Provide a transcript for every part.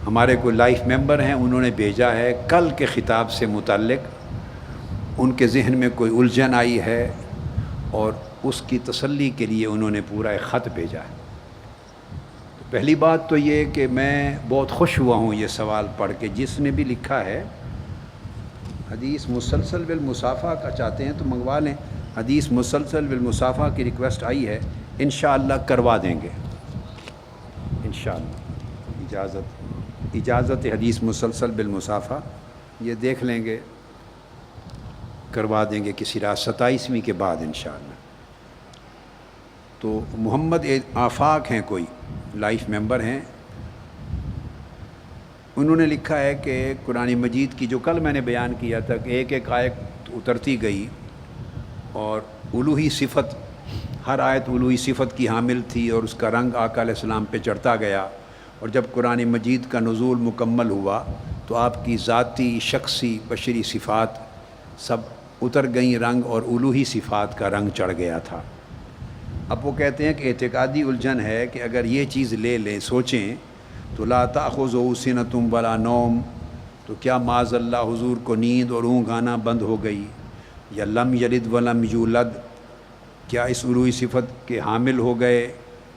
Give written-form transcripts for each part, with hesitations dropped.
ہمارے کوئی لائف ممبر ہیں، انہوں نے بھیجا ہے کل کے خطاب سے متعلق ان کے ذہن میں کوئی الجھن آئی ہے اور اس کی تسلی کے لیے انہوں نے پورا ایک خط بھیجا ہے۔ پہلی بات تو یہ کہ میں بہت خوش ہوا ہوں یہ سوال پڑھ کے، جس نے بھی لکھا ہے حدیث مسلسل بالمصافحہ کا چاہتے ہیں تو منگوا لیں، حدیث مسلسل بالمصافحہ کی ریکویسٹ آئی ہے، انشاءاللہ کروا دیں گے انشاءاللہ۔ اجازت حدیث مسلسل بالمصافحہ یہ دیکھ لیں گے، کروا دیں گے کسی رات 27ویں کے بعد انشاءاللہ۔ تو محمد آفاق ہیں، کوئی لائف ممبر ہیں، انہوں نے لکھا ہے کہ قرآن مجید کی جو کل میں نے بیان کیا تھا کہ ایک ایک آیت اترتی گئی اور الوہی صفت، ہر آیت الوہی صفت کی حامل تھی اور اس کا رنگ آقا علیہ السلام پہ چڑھتا گیا، اور جب قرآن مجید کا نزول مکمل ہوا تو آپ کی ذاتی، شخصی، بشری صفات سب اتر گئیں رنگ، اور الوہی صفات کا رنگ چڑھ گیا تھا۔ اب وہ کہتے ہیں کہ اعتقادی الجھن ہے کہ اگر یہ چیز لے لیں، سوچیں تو لا تأخذہ سنۃ ولا نوم، تو کیا معاذ اللہ حضور کو نیند اور اونگ آنا بند ہو گئی؟ یا لم یلد ولم یولد، کیا اس الوہی صفت کے حامل ہو گئے؟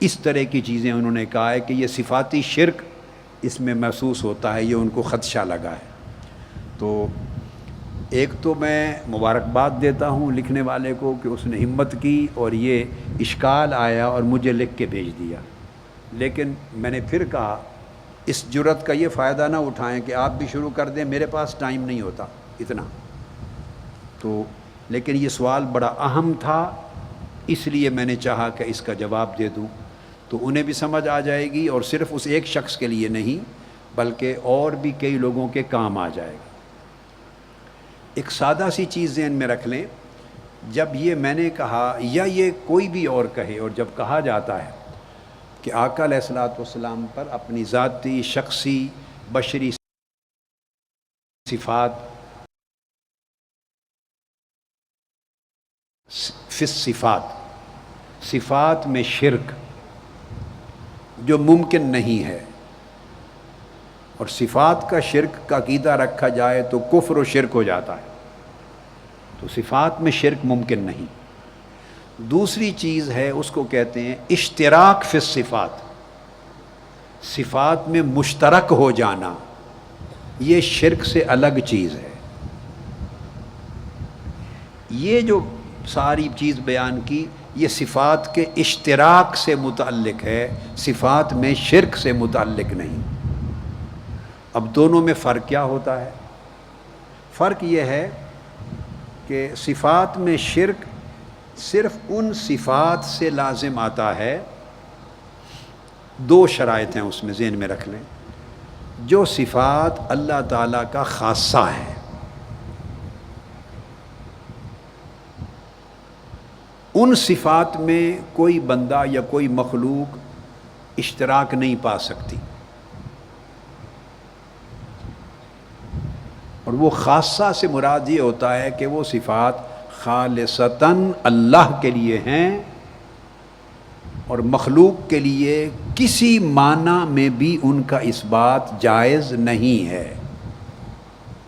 اس طرح کی چیزیں انہوں نے کہا ہے کہ یہ صفاتی شرک اس میں محسوس ہوتا ہے، یہ ان کو خدشہ لگا ہے۔ تو ایک تو میں مبارکباد دیتا ہوں لکھنے والے کو کہ اس نے ہمت کی اور یہ اشکال آیا اور مجھے لکھ کے بھیج دیا، لیکن میں نے پھر کہا اس جرت کا یہ فائدہ نہ اٹھائیں کہ آپ بھی شروع کر دیں، میرے پاس ٹائم نہیں ہوتا اتنا۔ تو لیکن یہ سوال بڑا اہم تھا، اس لیے میں نے چاہا کہ اس کا جواب دے دوں، تو انہیں بھی سمجھ آ جائے گی اور صرف اس ایک شخص کے لیے نہیں بلکہ اور بھی کئی لوگوں کے کام آ جائے گا۔ ایک سادہ سی چیز ذہن میں رکھ لیں، جب یہ میں نے کہا یا یہ کوئی بھی اور کہے، اور جب کہا جاتا ہے کہ آقا علیہ الصلوۃ والسلام پر اپنی ذاتی، شخصی، بشری صفات فی صفات میں شرک جو ممکن نہیں ہے، اور صفات کا شرک کا عقیدہ رکھا جائے تو کفر و شرک ہو جاتا ہے، تو صفات میں شرک ممکن نہیں۔ دوسری چیز ہے، اس کو کہتے ہیں اشتراک فی الصفات، صفات میں مشترک ہو جانا، یہ شرک سے الگ چیز ہے۔ یہ جو ساری چیز بیان کی یہ صفات کے اشتراک سے متعلق ہے، صفات میں شرک سے متعلق نہیں۔ اب دونوں میں فرق کیا ہوتا ہے؟ فرق یہ ہے کہ صفات میں شرک صرف ان صفات سے لازم آتا ہے، دو شرائط ہیں اس میں ذہن میں رکھ لیں، جو صفات اللہ تعالیٰ کا خاصہ ہے، ان صفات میں کوئی بندہ یا کوئی مخلوق اشتراک نہیں پا سکتی، اور وہ خاصہ سے مراد یہ ہوتا ہے کہ وہ صفات خالصتاً اللہ کے لیے ہیں اور مخلوق کے لیے کسی معنی میں بھی ان کا اس بات جائز نہیں ہے۔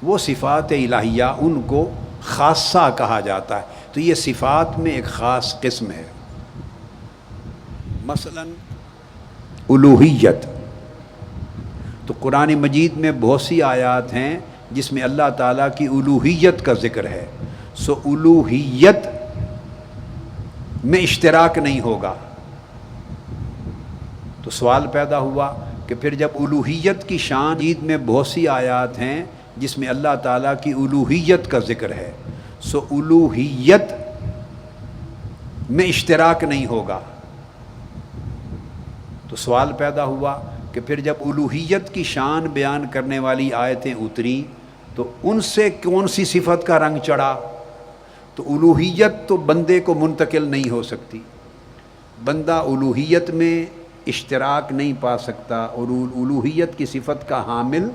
وہ صفات الہیہ ان کو خاصہ کہا جاتا ہے، تو یہ صفات میں ایک خاص قسم ہے۔ مثلا الوہیت، تو قرآن مجید میں بہت سی آیات ہیں جس میں اللہ تعالیٰ کی الوہیت کا ذکر ہے، سو الوہیت میں اشتراک نہیں ہوگا۔ تو سوال پیدا ہوا کہ پھر جب الوہیت کی شان مجید میں بہت سی آیات ہیں جس میں اللہ تعالیٰ کی الوہیت کا ذکر ہے، سو الوہیت میں اشتراک نہیں ہوگا، تو سوال پیدا ہوا کہ پھر جب الوہیت کی شان بیان کرنے والی آیتیں اتری تو ان سے کون سی صفت کا رنگ چڑھا؟ تو الوہیت تو بندے کو منتقل نہیں ہو سکتی، بندہ الوہیت میں اشتراک نہیں پا سکتا اور الوہیت کی صفت کا حامل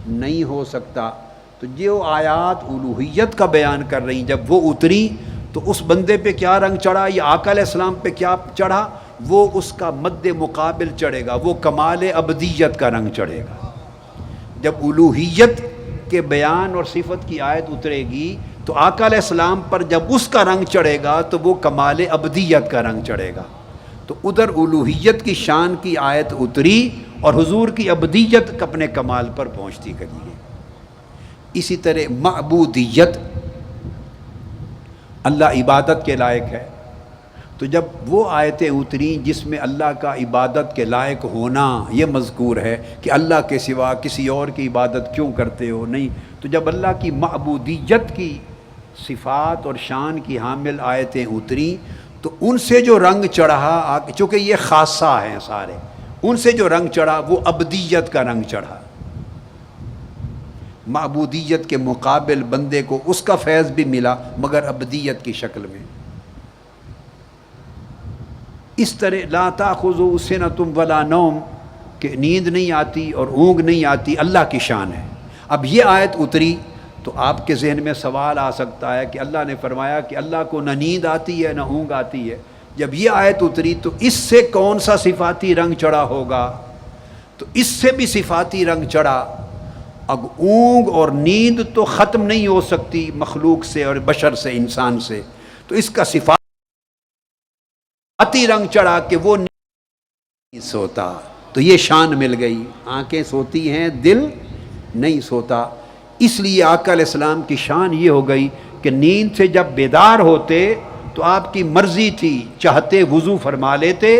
نہیں ہو سکتا۔ تو جو آیات الوہیت کا بیان کر رہی جب وہ اتری تو اس بندے پہ کیا رنگ چڑھا یا آقا علیہ السلام پہ کیا چڑھا؟ وہ اس کا مد مقابل چڑھے گا، وہ کمال ابدیت کا رنگ چڑھے گا۔ جب الوہیت کے بیان اور صفت کی آیت اترے گی تو آقا علیہ السلام پر جب اس کا رنگ چڑھے گا تو وہ کمال ابدیت کا رنگ چڑھے گا. تو ادھر الوہیت کی شان کی آیت اتری اور حضور کی ابدیت اپنے کمال پر پہنچتی گئی ہے. اسی طرح معبودیت، اللہ عبادت کے لائق ہے، تو جب وہ آیتیں اتریں جس میں اللہ کا عبادت کے لائق ہونا یہ مذکور ہے کہ اللہ کے سوا کسی اور کی عبادت کیوں کرتے ہو، نہیں، تو جب اللہ کی معبودیت کی صفات اور شان کی حامل آیتیں اتریں تو ان سے جو رنگ چڑھا، چونکہ یہ خاصہ ہیں سارے، ان سے جو رنگ چڑھا وہ ابدیت کا رنگ چڑھا. معبودیت کے مقابل بندے کو اس کا فیض بھی ملا مگر ابدیت کی شکل میں. اس طرح لا تأخذہ سنۃ ولا نوم کہ نیند نہیں آتی اور اونگ نہیں آتی اللہ کی شان ہے. اب یہ آیت اتری تو آپ کے ذہن میں سوال آ سکتا ہے کہ اللہ نے فرمایا کہ اللہ کو نہ نیند آتی ہے نہ اونگ آتی ہے. جب یہ آیت اتری تو اس سے کون سا صفاتی رنگ چڑھا ہوگا؟ تو اس سے بھی صفاتی رنگ چڑھا. اب اونگ اور نیند تو ختم نہیں ہو سکتی مخلوق سے اور بشر سے، انسان سے، تو اس کا صفاتی رنگ چڑھا کہ وہ نہیں سوتا. تو یہ شان مل گئی، آنکھیں سوتی ہیں دل نہیں سوتا. اس لیے آقا علیہ السلام کی شان یہ ہو گئی کہ نیند سے جب بیدار ہوتے تو آپ کی مرضی تھی، چاہتے وضو فرما لیتے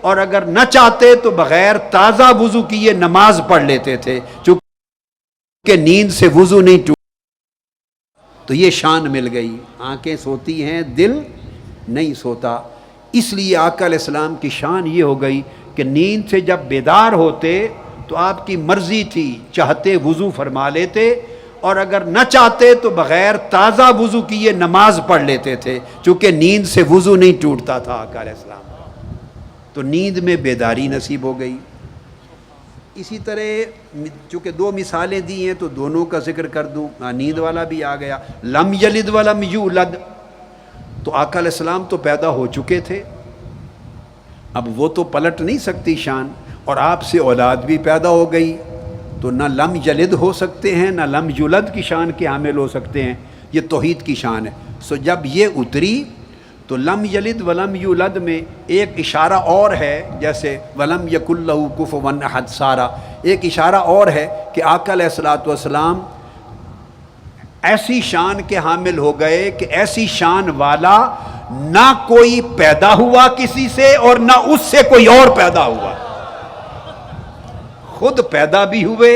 اور اگر نہ چاہتے تو بغیر تازہ وضو کیے نماز پڑھ لیتے تھے، چونکہ نیند سے وضو نہیں ٹوٹا. تو یہ شان مل گئی، آنکھیں سوتی ہیں دل نہیں سوتا. اس لیے آقا علیہ السلام کی شان یہ ہو گئی کہ نیند سے جب بیدار ہوتے تو آپ کی مرضی تھی، چاہتے وضو فرما لیتے اور اگر نہ چاہتے تو بغیر تازہ وضو کیے نماز پڑھ لیتے تھے، چونکہ نیند سے وضو نہیں ٹوٹتا تھا آقا علیہ السلام. تو نیند میں بیداری نصیب ہو گئی. اسی طرح چونکہ دو مثالیں دی ہیں تو دونوں کا ذکر کر دوں. نیند والا بھی آ گیا. لم یلد ولم یولد، تو آقا علیہ السلام تو پیدا ہو چکے تھے، اب وہ تو پلٹ نہیں سکتی شان، اور آپ سے اولاد بھی پیدا ہو گئی تو نہ لم یلد ہو سکتے ہیں نہ لم یولد کی شان کے حامل ہو سکتے ہیں. یہ توحید کی شان ہے. سو جب یہ اتری تو لم یلد ولم یولد میں ایک اشارہ اور ہے، جیسے ولم یکن لہ کفوا احد سارا، ایک اشارہ اور ہے کہ آقا علیہ الصلوۃ والسلام ایسی شان کے حامل ہو گئے کہ ایسی شان والا نہ کوئی پیدا ہوا کسی سے اور نہ اس سے کوئی اور پیدا ہوا. خود پیدا بھی ہوئے،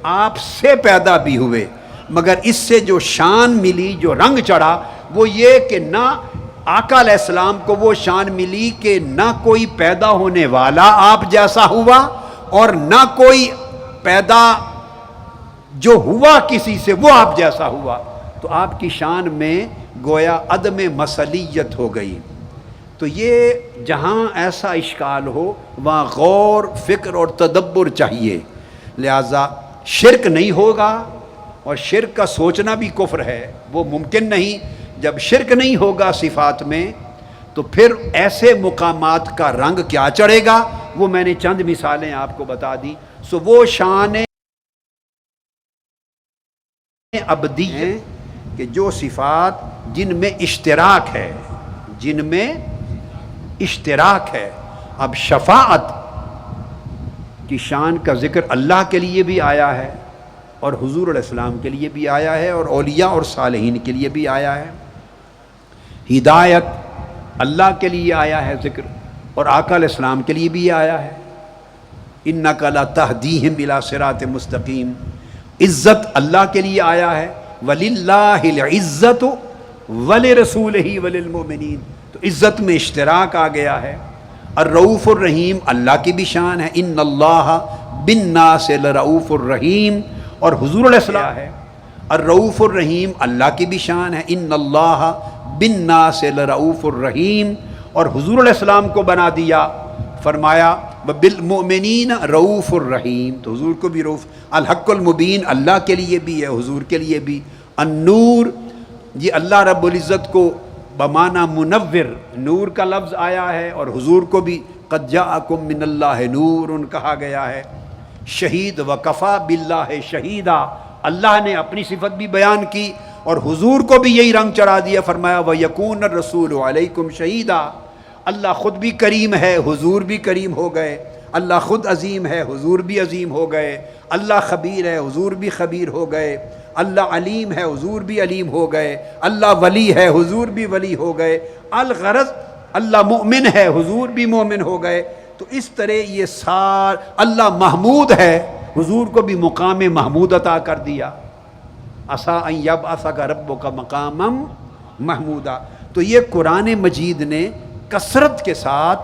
آپ سے پیدا بھی ہوئے، مگر اس سے جو شان ملی، جو رنگ چڑھا، وہ یہ کہ نہ آقا علیہ السلام کو وہ شان ملی کہ نہ کوئی پیدا ہونے والا آپ جیسا ہوا اور نہ کوئی پیدا جو ہوا کسی سے وہ آپ جیسا ہوا. تو آپ کی شان میں گویا عدم مثلیت ہو گئی. تو یہ جہاں ایسا اشکال ہو وہاں غور، فکر اور تدبر چاہیے. لہذا شرک نہیں ہوگا، اور شرک کا سوچنا بھی کفر ہے، وہ ممکن نہیں. جب شرک نہیں ہوگا صفات میں تو پھر ایسے مقامات کا رنگ کیا چڑھے گا، وہ میں نے چند مثالیں آپ کو بتا دی. سو وہ شان ابدی ہیں کہ جو صفات جن میں اشتراک ہے، جن میں اشتراک ہے. اب شفاعت کی شان کا ذکر اللہ کے لیے بھی آیا ہے اور حضور علیہ السلام کے لیے بھی آیا ہے اور اولیاء اور صالحین کے لیے بھی آیا ہے. ہدایت اللہ کے لیے آیا ہے ذکر، اور آقا علیہ السلام کے لیے بھی آیا ہے. انک لتہدیہم الی صراط مستقیم. عزت اللہ کے لیے آیا ہے، وَلِلَّهِ الْعِزَّةُ وَلِرَسُولِهِ وَلِلْمُؤْمِنِينَ. تو عزت میں اشتراک آ گیا ہے. الرؤوف الرحیم اللہ کی بھی شان ہے، ان اللہ بالناس لرؤوف الرحیم، اور حضور علیہ السلام ہے. الرؤوف الرحیم اللہ کی بھی شان ہے، ان اللہ بالناس لرؤوف الرحیم، اور حضور علیہ السلام کو بنا دیا، فرمایا بالمؤمنین رؤوف الرحیم. تو حضور کو بھی رؤوف. الحق المبین اللہ کے لیے بھی ہے، حضور کے لیے بھی. النور یہ اللہ رب العزت کو بمعنی منور نور کا لفظ آیا ہے، اور حضور کو بھی قد جاءکم من اللہ نور کہا گیا ہے شہید وکفا باللہ شہیدا، اللہ نے اپنی صفت بھی بیان کی اور حضور کو بھی یہی رنگ چڑھا دیا، فرمایا وَيَكُونَ الرَّسُولُ عَلَيْكُمْ شَهِيدًا۔ اللہ خود بھی کریم ہے، حضور بھی کریم ہو گئے، اللہ خود عظیم ہے، حضور بھی عظیم ہو گئے، اللہ خبیر ہے، حضور بھی خبیر ہو گئے، اللہ علیم ہے، حضور بھی علیم ہو گئے، اللہ ولی ہے، حضور بھی ولی ہو گئے، الغرض اللہ مومن ہے، حضور بھی مومن ہو گئے۔ تو اس طرح یہ اللہ محمود ہے، حضور کو بھی مقام محمود عطا کر دیا، عسیٰ ان یبعثک ربک مقاما محمودا۔ تو یہ قرآن مجید نے کثرت کے ساتھ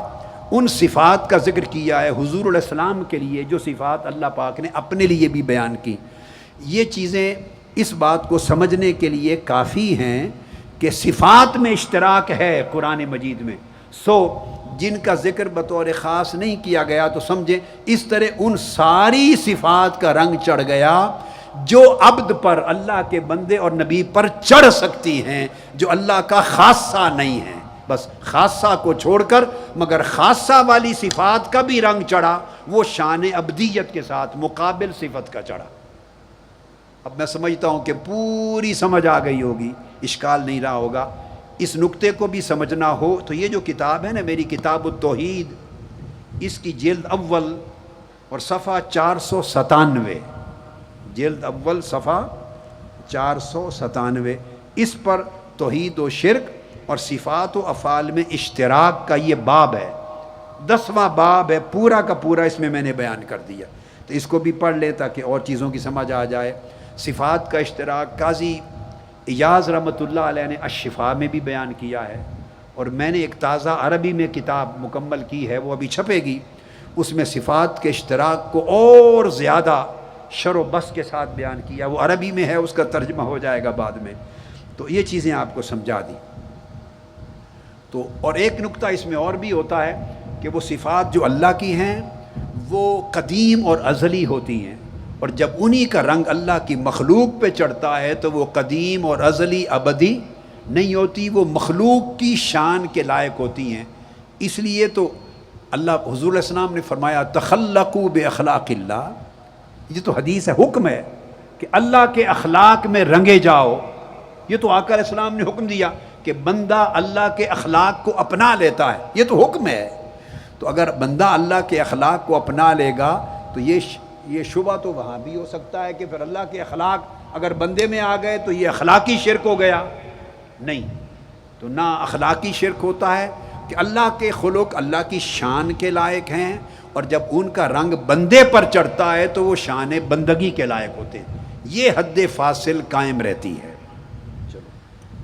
ان صفات کا ذکر کیا ہے حضور علیہ السلام کے لیے، جو صفات اللہ پاک نے اپنے لیے بھی بیان کی۔ یہ چیزیں اس بات کو سمجھنے کے لیے کافی ہیں کہ صفات میں اشتراک ہے قرآن مجید میں، جن کا ذکر بطور خاص نہیں کیا گیا تو سمجھیں اس طرح ان ساری صفات کا رنگ چڑھ گیا جو عبد پر، اللہ کے بندے اور نبی پر چڑھ سکتی ہیں، جو اللہ کا خاصہ نہیں ہے۔ بس خاصہ کو چھوڑ کر مگر خاصہ والی صفات کا بھی رنگ چڑھا، وہ شان عبدیت کے ساتھ مقابل صفت کا چڑھا۔ اب میں سمجھتا ہوں کہ پوری سمجھ آ گئی ہوگی، اشکال نہیں رہا ہوگا۔ اس نقطے کو بھی سمجھنا ہو تو یہ جو کتاب ہے نا میری کتاب التوحید، اس کی جلد اول اور صفحہ 497، جلد اول صفحہ 497، اس پر توحید و شرک اور صفات و افعال میں اشتراک کا یہ باب ہے، 10واں باب ہے، پورا کا پورا اس میں میں نے بیان کر دیا۔ تو اس کو بھی پڑھ لیں تاکہ اور چیزوں کی سمجھ آ جائے۔ صفات کا اشتراک قاضی ایاز رحمۃ اللہ علیہ نے الشفاء میں بھی بیان کیا ہے، اور میں نے ایک تازہ عربی میں کتاب مکمل کی ہے، وہ ابھی چھپے گی، اس میں صفات کے اشتراک کو اور زیادہ شر و بس کے ساتھ بیان کیا، وہ عربی میں ہے، اس کا ترجمہ ہو جائے گا بعد میں۔ تو یہ چیزیں آپ کو سمجھا دی۔ تو اور ایک نقطہ اس میں اور بھی ہوتا ہے کہ وہ صفات جو اللہ کی ہیں وہ قدیم اور ازلی ہوتی ہیں، اور جب انہی کا رنگ اللہ کی مخلوق پہ چڑھتا ہے تو وہ قدیم اور ازلی ابدی نہیں ہوتی، وہ مخلوق کی شان کے لائق ہوتی ہیں۔ اس لیے تو اللہ حضور علیہ السلام نے فرمایا تخلقوا باخلاق اللہ، یہ تو حدیث ہے، حکم ہے کہ اللہ کے اخلاق میں رنگے جاؤ۔ یہ تو آقا علیہ السلام نے حکم دیا کہ بندہ اللہ کے اخلاق کو اپنا لیتا ہے، یہ تو حکم ہے۔ تو اگر بندہ اللہ کے اخلاق کو اپنا لے گا تو یہ شبہ تو وہاں بھی ہو سکتا ہے کہ پھر اللہ کے اخلاق اگر بندے میں آ گئے تو یہ اخلاقی شرک ہو گیا، نہیں۔ تو نہ اخلاقی شرک ہوتا ہے کہ اللہ کے خلق اللہ کی شان کے لائق ہیں، اور جب ان کا رنگ بندے پر چڑھتا ہے تو وہ شان بندگی کے لائق ہوتے ہیں، یہ حد فاصل قائم رہتی ہے۔ چلو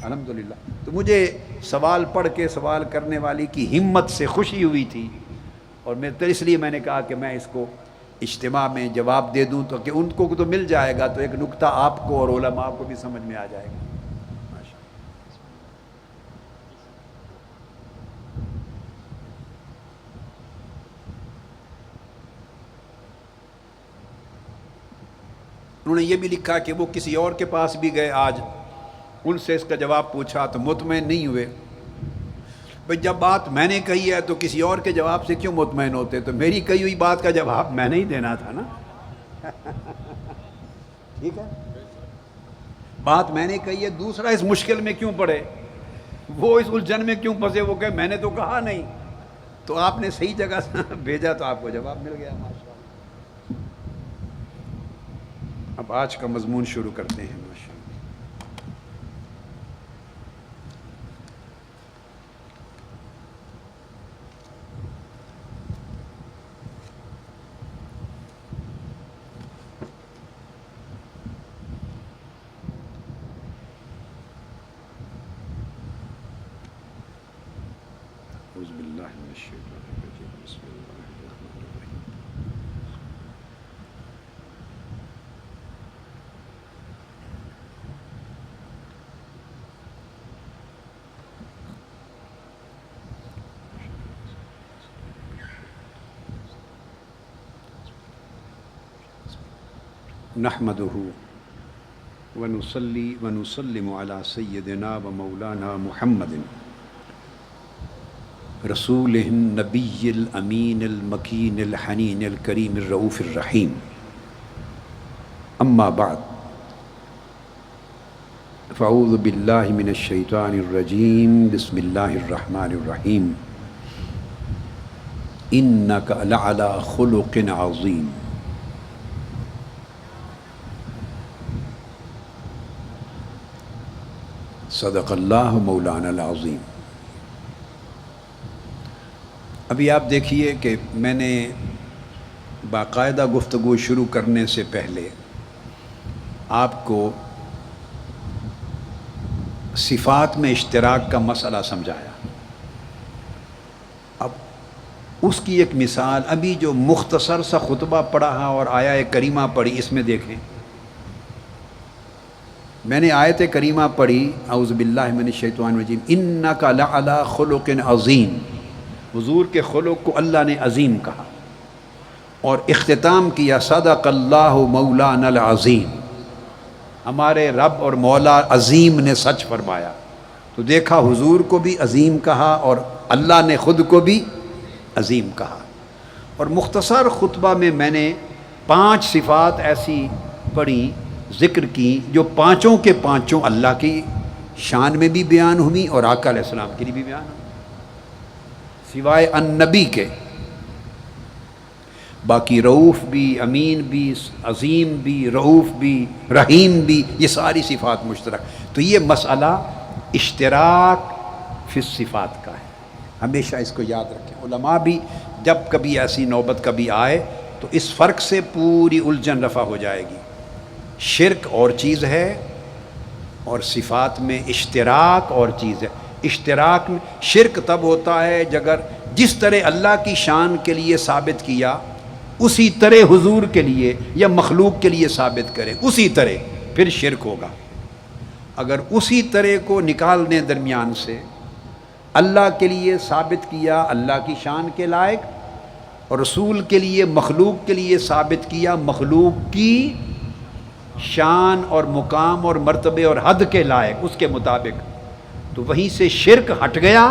الحمدللہ۔ تو مجھے سوال پڑھ کے سوال کرنے والی کی ہمت سے خوشی ہوئی تھی، اور اس لیے میں نے کہا کہ میں اس کو اجتماع میں جواب دے دوں تو کہ ان کو تو مل جائے گا، تو ایک نقطہ آپ کو اور علماء کو بھی سمجھ میں آ جائے گا۔ انہوں نے یہ بھی لکھا کہ وہ کسی اور کے پاس بھی گئے آج، ان سے اس کا جواب پوچھا تو مطمئن نہیں ہوئے۔ بھئی جب بات میں نے کہی ہے تو کسی اور کے جواب سے کیوں مطمئن ہوتے؟ تو میری کہی ہوئی بات کا جواب میں نے ہی دینا تھا نا۔ ٹھیک ہے، بات میں نے کہی ہے، دوسرا اس مشکل میں کیوں پڑے، وہ اس الجھن میں کیوں پھنسے، وہ کہ میں نے تو کہا نہیں۔ تو آپ نے صحیح جگہ سے بھیجا تو آپ کو جواب مل گیا، ماشاءاللہ۔ اب آج کا مضمون شروع کرتے ہیں۔ اعوذ باللہ من الشیطان الرجیم، بسم اللہ الرحمن الرحیم۔ نحمدہ ونصلی ونسلم علی سیدنا و مولانا محمد رسولہ النبی الامین المکین الحنین الکریم الرؤوف الرحیم، اما بعد فاعوذ باللہ من الشیطان الرجیم، بسم اللہ الرحمن الرحیم، انک لعلی خلق عظیم۔ صدق اللہ مولانا العظیم۔ ابھی آپ دیکھیے کہ میں نے باقاعدہ گفتگو شروع کرنے سے پہلے آپ کو صفات میں اشتراک کا مسئلہ سمجھایا۔ اب اس کی ایک مثال، ابھی جو مختصر سا خطبہ پڑھا اور آیہ کریمہ پڑھی، اس میں دیکھیں، میں نے آیت کریمہ پڑھی، اعوذ باللہ من الشیطان الرجیم، انک لعلی خلق عظیم۔ حضور کے خلق کو اللہ نے عظیم کہا اور اختتام کیا صدق اللہ مولانا العظیم، ہمارے رب اور مولا عظیم نے سچ فرمایا۔ تو دیکھا حضور کو بھی عظیم کہا اور اللہ نے خود کو بھی عظیم کہا۔ اور مختصر خطبہ میں نے 5 صفات ایسی پڑھی، ذکر کی، جو پانچوں کے پانچوں اللہ کی شان میں بھی بیان ہوئی اور آقا علیہ السلام کے لیے بھی بیان ہوئی، سوائے النبی کے۔ باقی رؤوف بھی، امین بھی، عظیم بھی، رؤوف بھی، رحیم بھی، یہ ساری صفات مشترک۔ تو یہ مسئلہ اشتراک فی الصفات کا ہے، ہمیشہ اس کو یاد رکھیں۔ علماء بھی جب کبھی ایسی نوبت کبھی آئے تو اس فرق سے پوری الجھن رفع ہو جائے گی۔ شرک اور چیز ہے اور صفات میں اشتراک اور چیز ہے۔ اشتراک میں شرک تب ہوتا ہے اگر جس طرح اللہ کی شان کے لیے ثابت کیا اسی طرح حضور کے لیے یا مخلوق کے لیے ثابت کرے، اسی طرح، پھر شرک ہوگا۔ اگر اسی طرح کو نکال دیں درمیان سے، اللہ کے لیے ثابت کیا اللہ کی شان کے لائق اور رسول کے لیے مخلوق کے لیے ثابت کیا مخلوق کی شان اور مقام اور مرتبے اور حد کے لائق، اس کے مطابق، تو وہیں سے شرک ہٹ گیا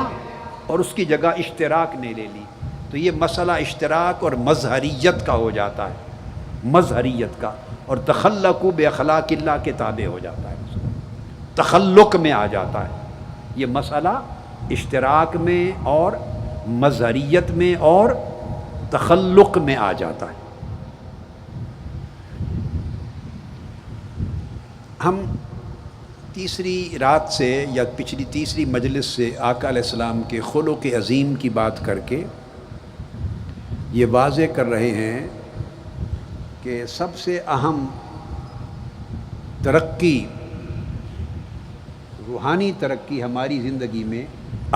اور اس کی جگہ اشتراک نے لے لی۔ تو یہ مسئلہ اشتراک اور مظہریت کا ہو جاتا ہے، مظہریت کا، اور تخلق باخلاق اللہ کے تابع ہو جاتا ہے، تخلق میں آ جاتا ہے۔ یہ مسئلہ اشتراک میں اور مظہریت میں اور تخلق میں آ جاتا ہے۔ ہم تیسری رات سے یا پچھلی تیسری مجلس سے آقا علیہ السلام کے خلق عظیم کی بات کر کے یہ واضح کر رہے ہیں کہ سب سے اہم ترقی، روحانی ترقی ہماری زندگی میں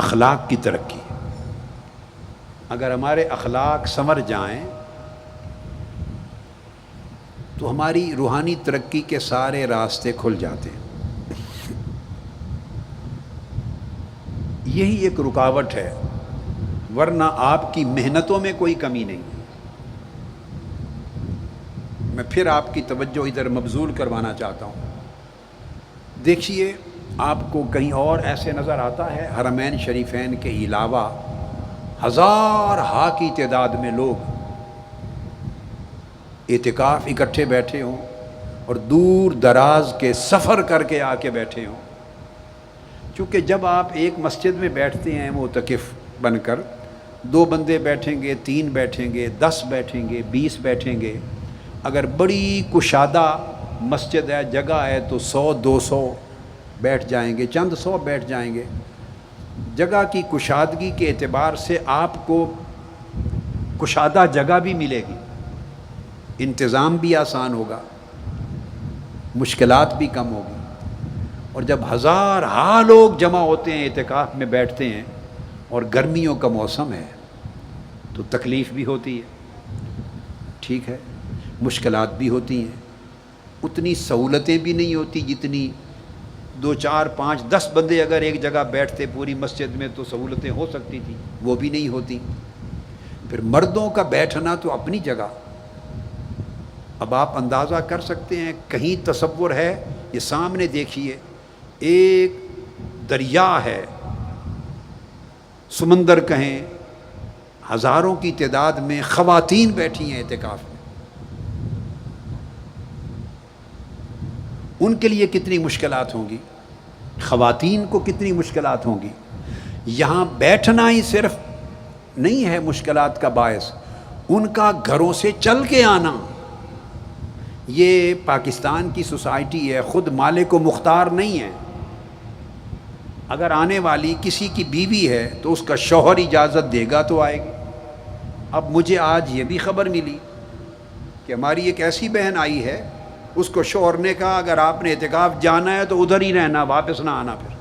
اخلاق کی ترقی ہے۔ اگر ہمارے اخلاق سنور جائیں تو ہماری روحانی ترقی کے سارے راستے کھل جاتے ہیں۔ یہی ایک رکاوٹ ہے، ورنہ آپ کی محنتوں میں کوئی کمی نہیں۔ میں پھر آپ کی توجہ ادھر مبذول کروانا چاہتا ہوں۔ دیکھیے، آپ کو کہیں اور ایسے نظر آتا ہے حرمین شریفین کے علاوہ ہزارہا کی تعداد میں لوگ اعتکاف اکٹھے بیٹھے ہوں اور دور دراز کے سفر کر کے آ کے بیٹھے ہوں؟ چونکہ جب آپ ایک مسجد میں بیٹھتے ہیں معتکف بن کر، 2 بندے بیٹھیں گے، 3 بیٹھیں گے، 10 بیٹھیں گے، 20 بیٹھیں گے، اگر بڑی کشادہ مسجد ہے، جگہ ہے، تو 100-200 بیٹھ جائیں گے، چند 100 بیٹھ جائیں گے۔ جگہ کی کشادگی کے اعتبار سے آپ کو کشادہ جگہ بھی ملے گی، انتظام بھی آسان ہوگا، مشکلات بھی کم ہوگی۔ اور جب ہزارہا لوگ جمع ہوتے ہیں، اعتکاف میں بیٹھتے ہیں، اور گرمیوں کا موسم ہے تو تکلیف بھی ہوتی ہے، ٹھیک ہے، مشکلات بھی ہوتی ہیں، اتنی سہولتیں بھی نہیں ہوتی جتنی 2 4 5 10 بندے اگر ایک جگہ بیٹھتے پوری مسجد میں تو سہولتیں ہو سکتی تھیں، وہ بھی نہیں ہوتی۔ پھر مردوں کا بیٹھنا تو اپنی جگہ، اب آپ اندازہ کر سکتے ہیں، کہیں تصور ہے، یہ سامنے دیکھیے، ایک دریا ہے سمندر کہیں، ہزاروں کی تعداد میں خواتین بیٹھی ہیں اعتکاف میں. ان کے لیے کتنی مشکلات ہوں گی، خواتین کو کتنی مشکلات ہوں گی. یہاں بیٹھنا ہی صرف نہیں ہے مشکلات کا باعث، ان کا گھروں سے چل کے آنا. یہ پاکستان کی سوسائٹی ہے، خود مالک و مختار نہیں ہے. اگر آنے والی کسی کی بیوی ہے تو اس کا شوہر اجازت دے گا تو آئے گی. اب مجھے آج یہ بھی خبر ملی کہ ہماری ایک ایسی بہن آئی ہے، اس کو شوہر نے کہا اگر آپ نے اعتکاف جانا ہے تو ادھر ہی رہنا، واپس نہ آنا. پھر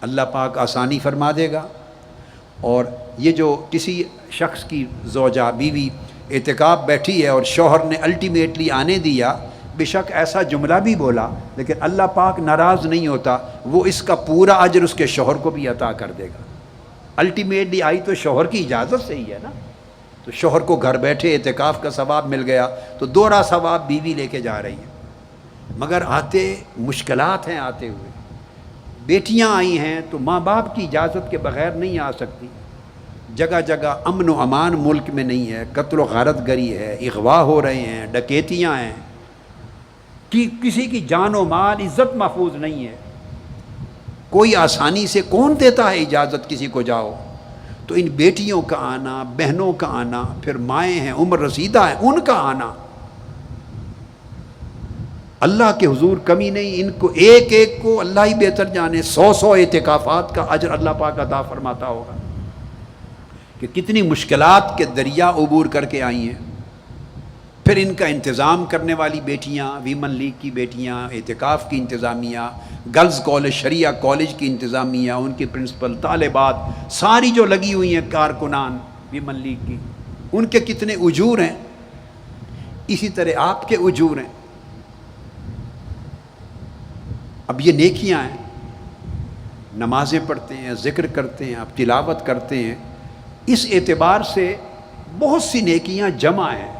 اللہ پاک آسانی فرما دے گا. اور یہ جو کسی شخص کی زوجہ بیوی اعتکاف بیٹھی ہے اور شوہر نے الٹیمیٹلی آنے دیا، بے شک ایسا جملہ بھی بولا، لیکن اللہ پاک ناراض نہیں ہوتا، وہ اس کا پورا اجر اس کے شوہر کو بھی عطا کر دے گا. الٹیمیٹلی آئی تو شوہر کی اجازت سے ہی ہے نا، تو شوہر کو گھر بیٹھے اعتکاف کا ثواب مل گیا، تو دوہرا ثواب بیوی لے کے جا رہی ہے. مگر آتے مشکلات ہیں. آتے ہوئے بیٹیاں آئی ہیں تو ماں باپ کی اجازت کے بغیر نہیں آ سکتی. جگہ جگہ امن و امان ملک میں نہیں ہے، قتل و غارت گری ہے، اغوا ہو رہے ہیں، ڈکیتیاں ہیں، کسی کی جان و مال عزت محفوظ نہیں ہے. کوئی آسانی سے کون دیتا ہے اجازت کسی کو جاؤ؟ تو ان بیٹیوں کا آنا، بہنوں کا آنا، پھر مائیں ہیں عمر رسیدہ ہیں ان کا آنا، اللہ کے حضور کمی نہیں. ان کو ایک ایک کو اللہ ہی بہتر جانے، 100 اعتکافات کا اجر اللہ پاک عطا فرماتا ہوگا کہ کتنی مشکلات کے دریا عبور کر کے آئی ہیں. پھر ان کا انتظام کرنے والی بیٹیاں، ویمن لیگ کی بیٹیاں، اعتکاف کی انتظامیہ، گرلز کالج، شریعہ کالج کی انتظامیہ، ان کے پرنسپل، طالبات، ساری جو لگی ہوئی ہیں کارکنان ویمن لیگ کی، ان کے کتنے اجور ہیں. اسی طرح آپ کے اجور ہیں. اب یہ نیکیاں ہیں، نمازیں پڑھتے ہیں، ذکر کرتے ہیں، آپ تلاوت کرتے ہیں، اس اعتبار سے بہت سی نیکیاں جمع ہیں.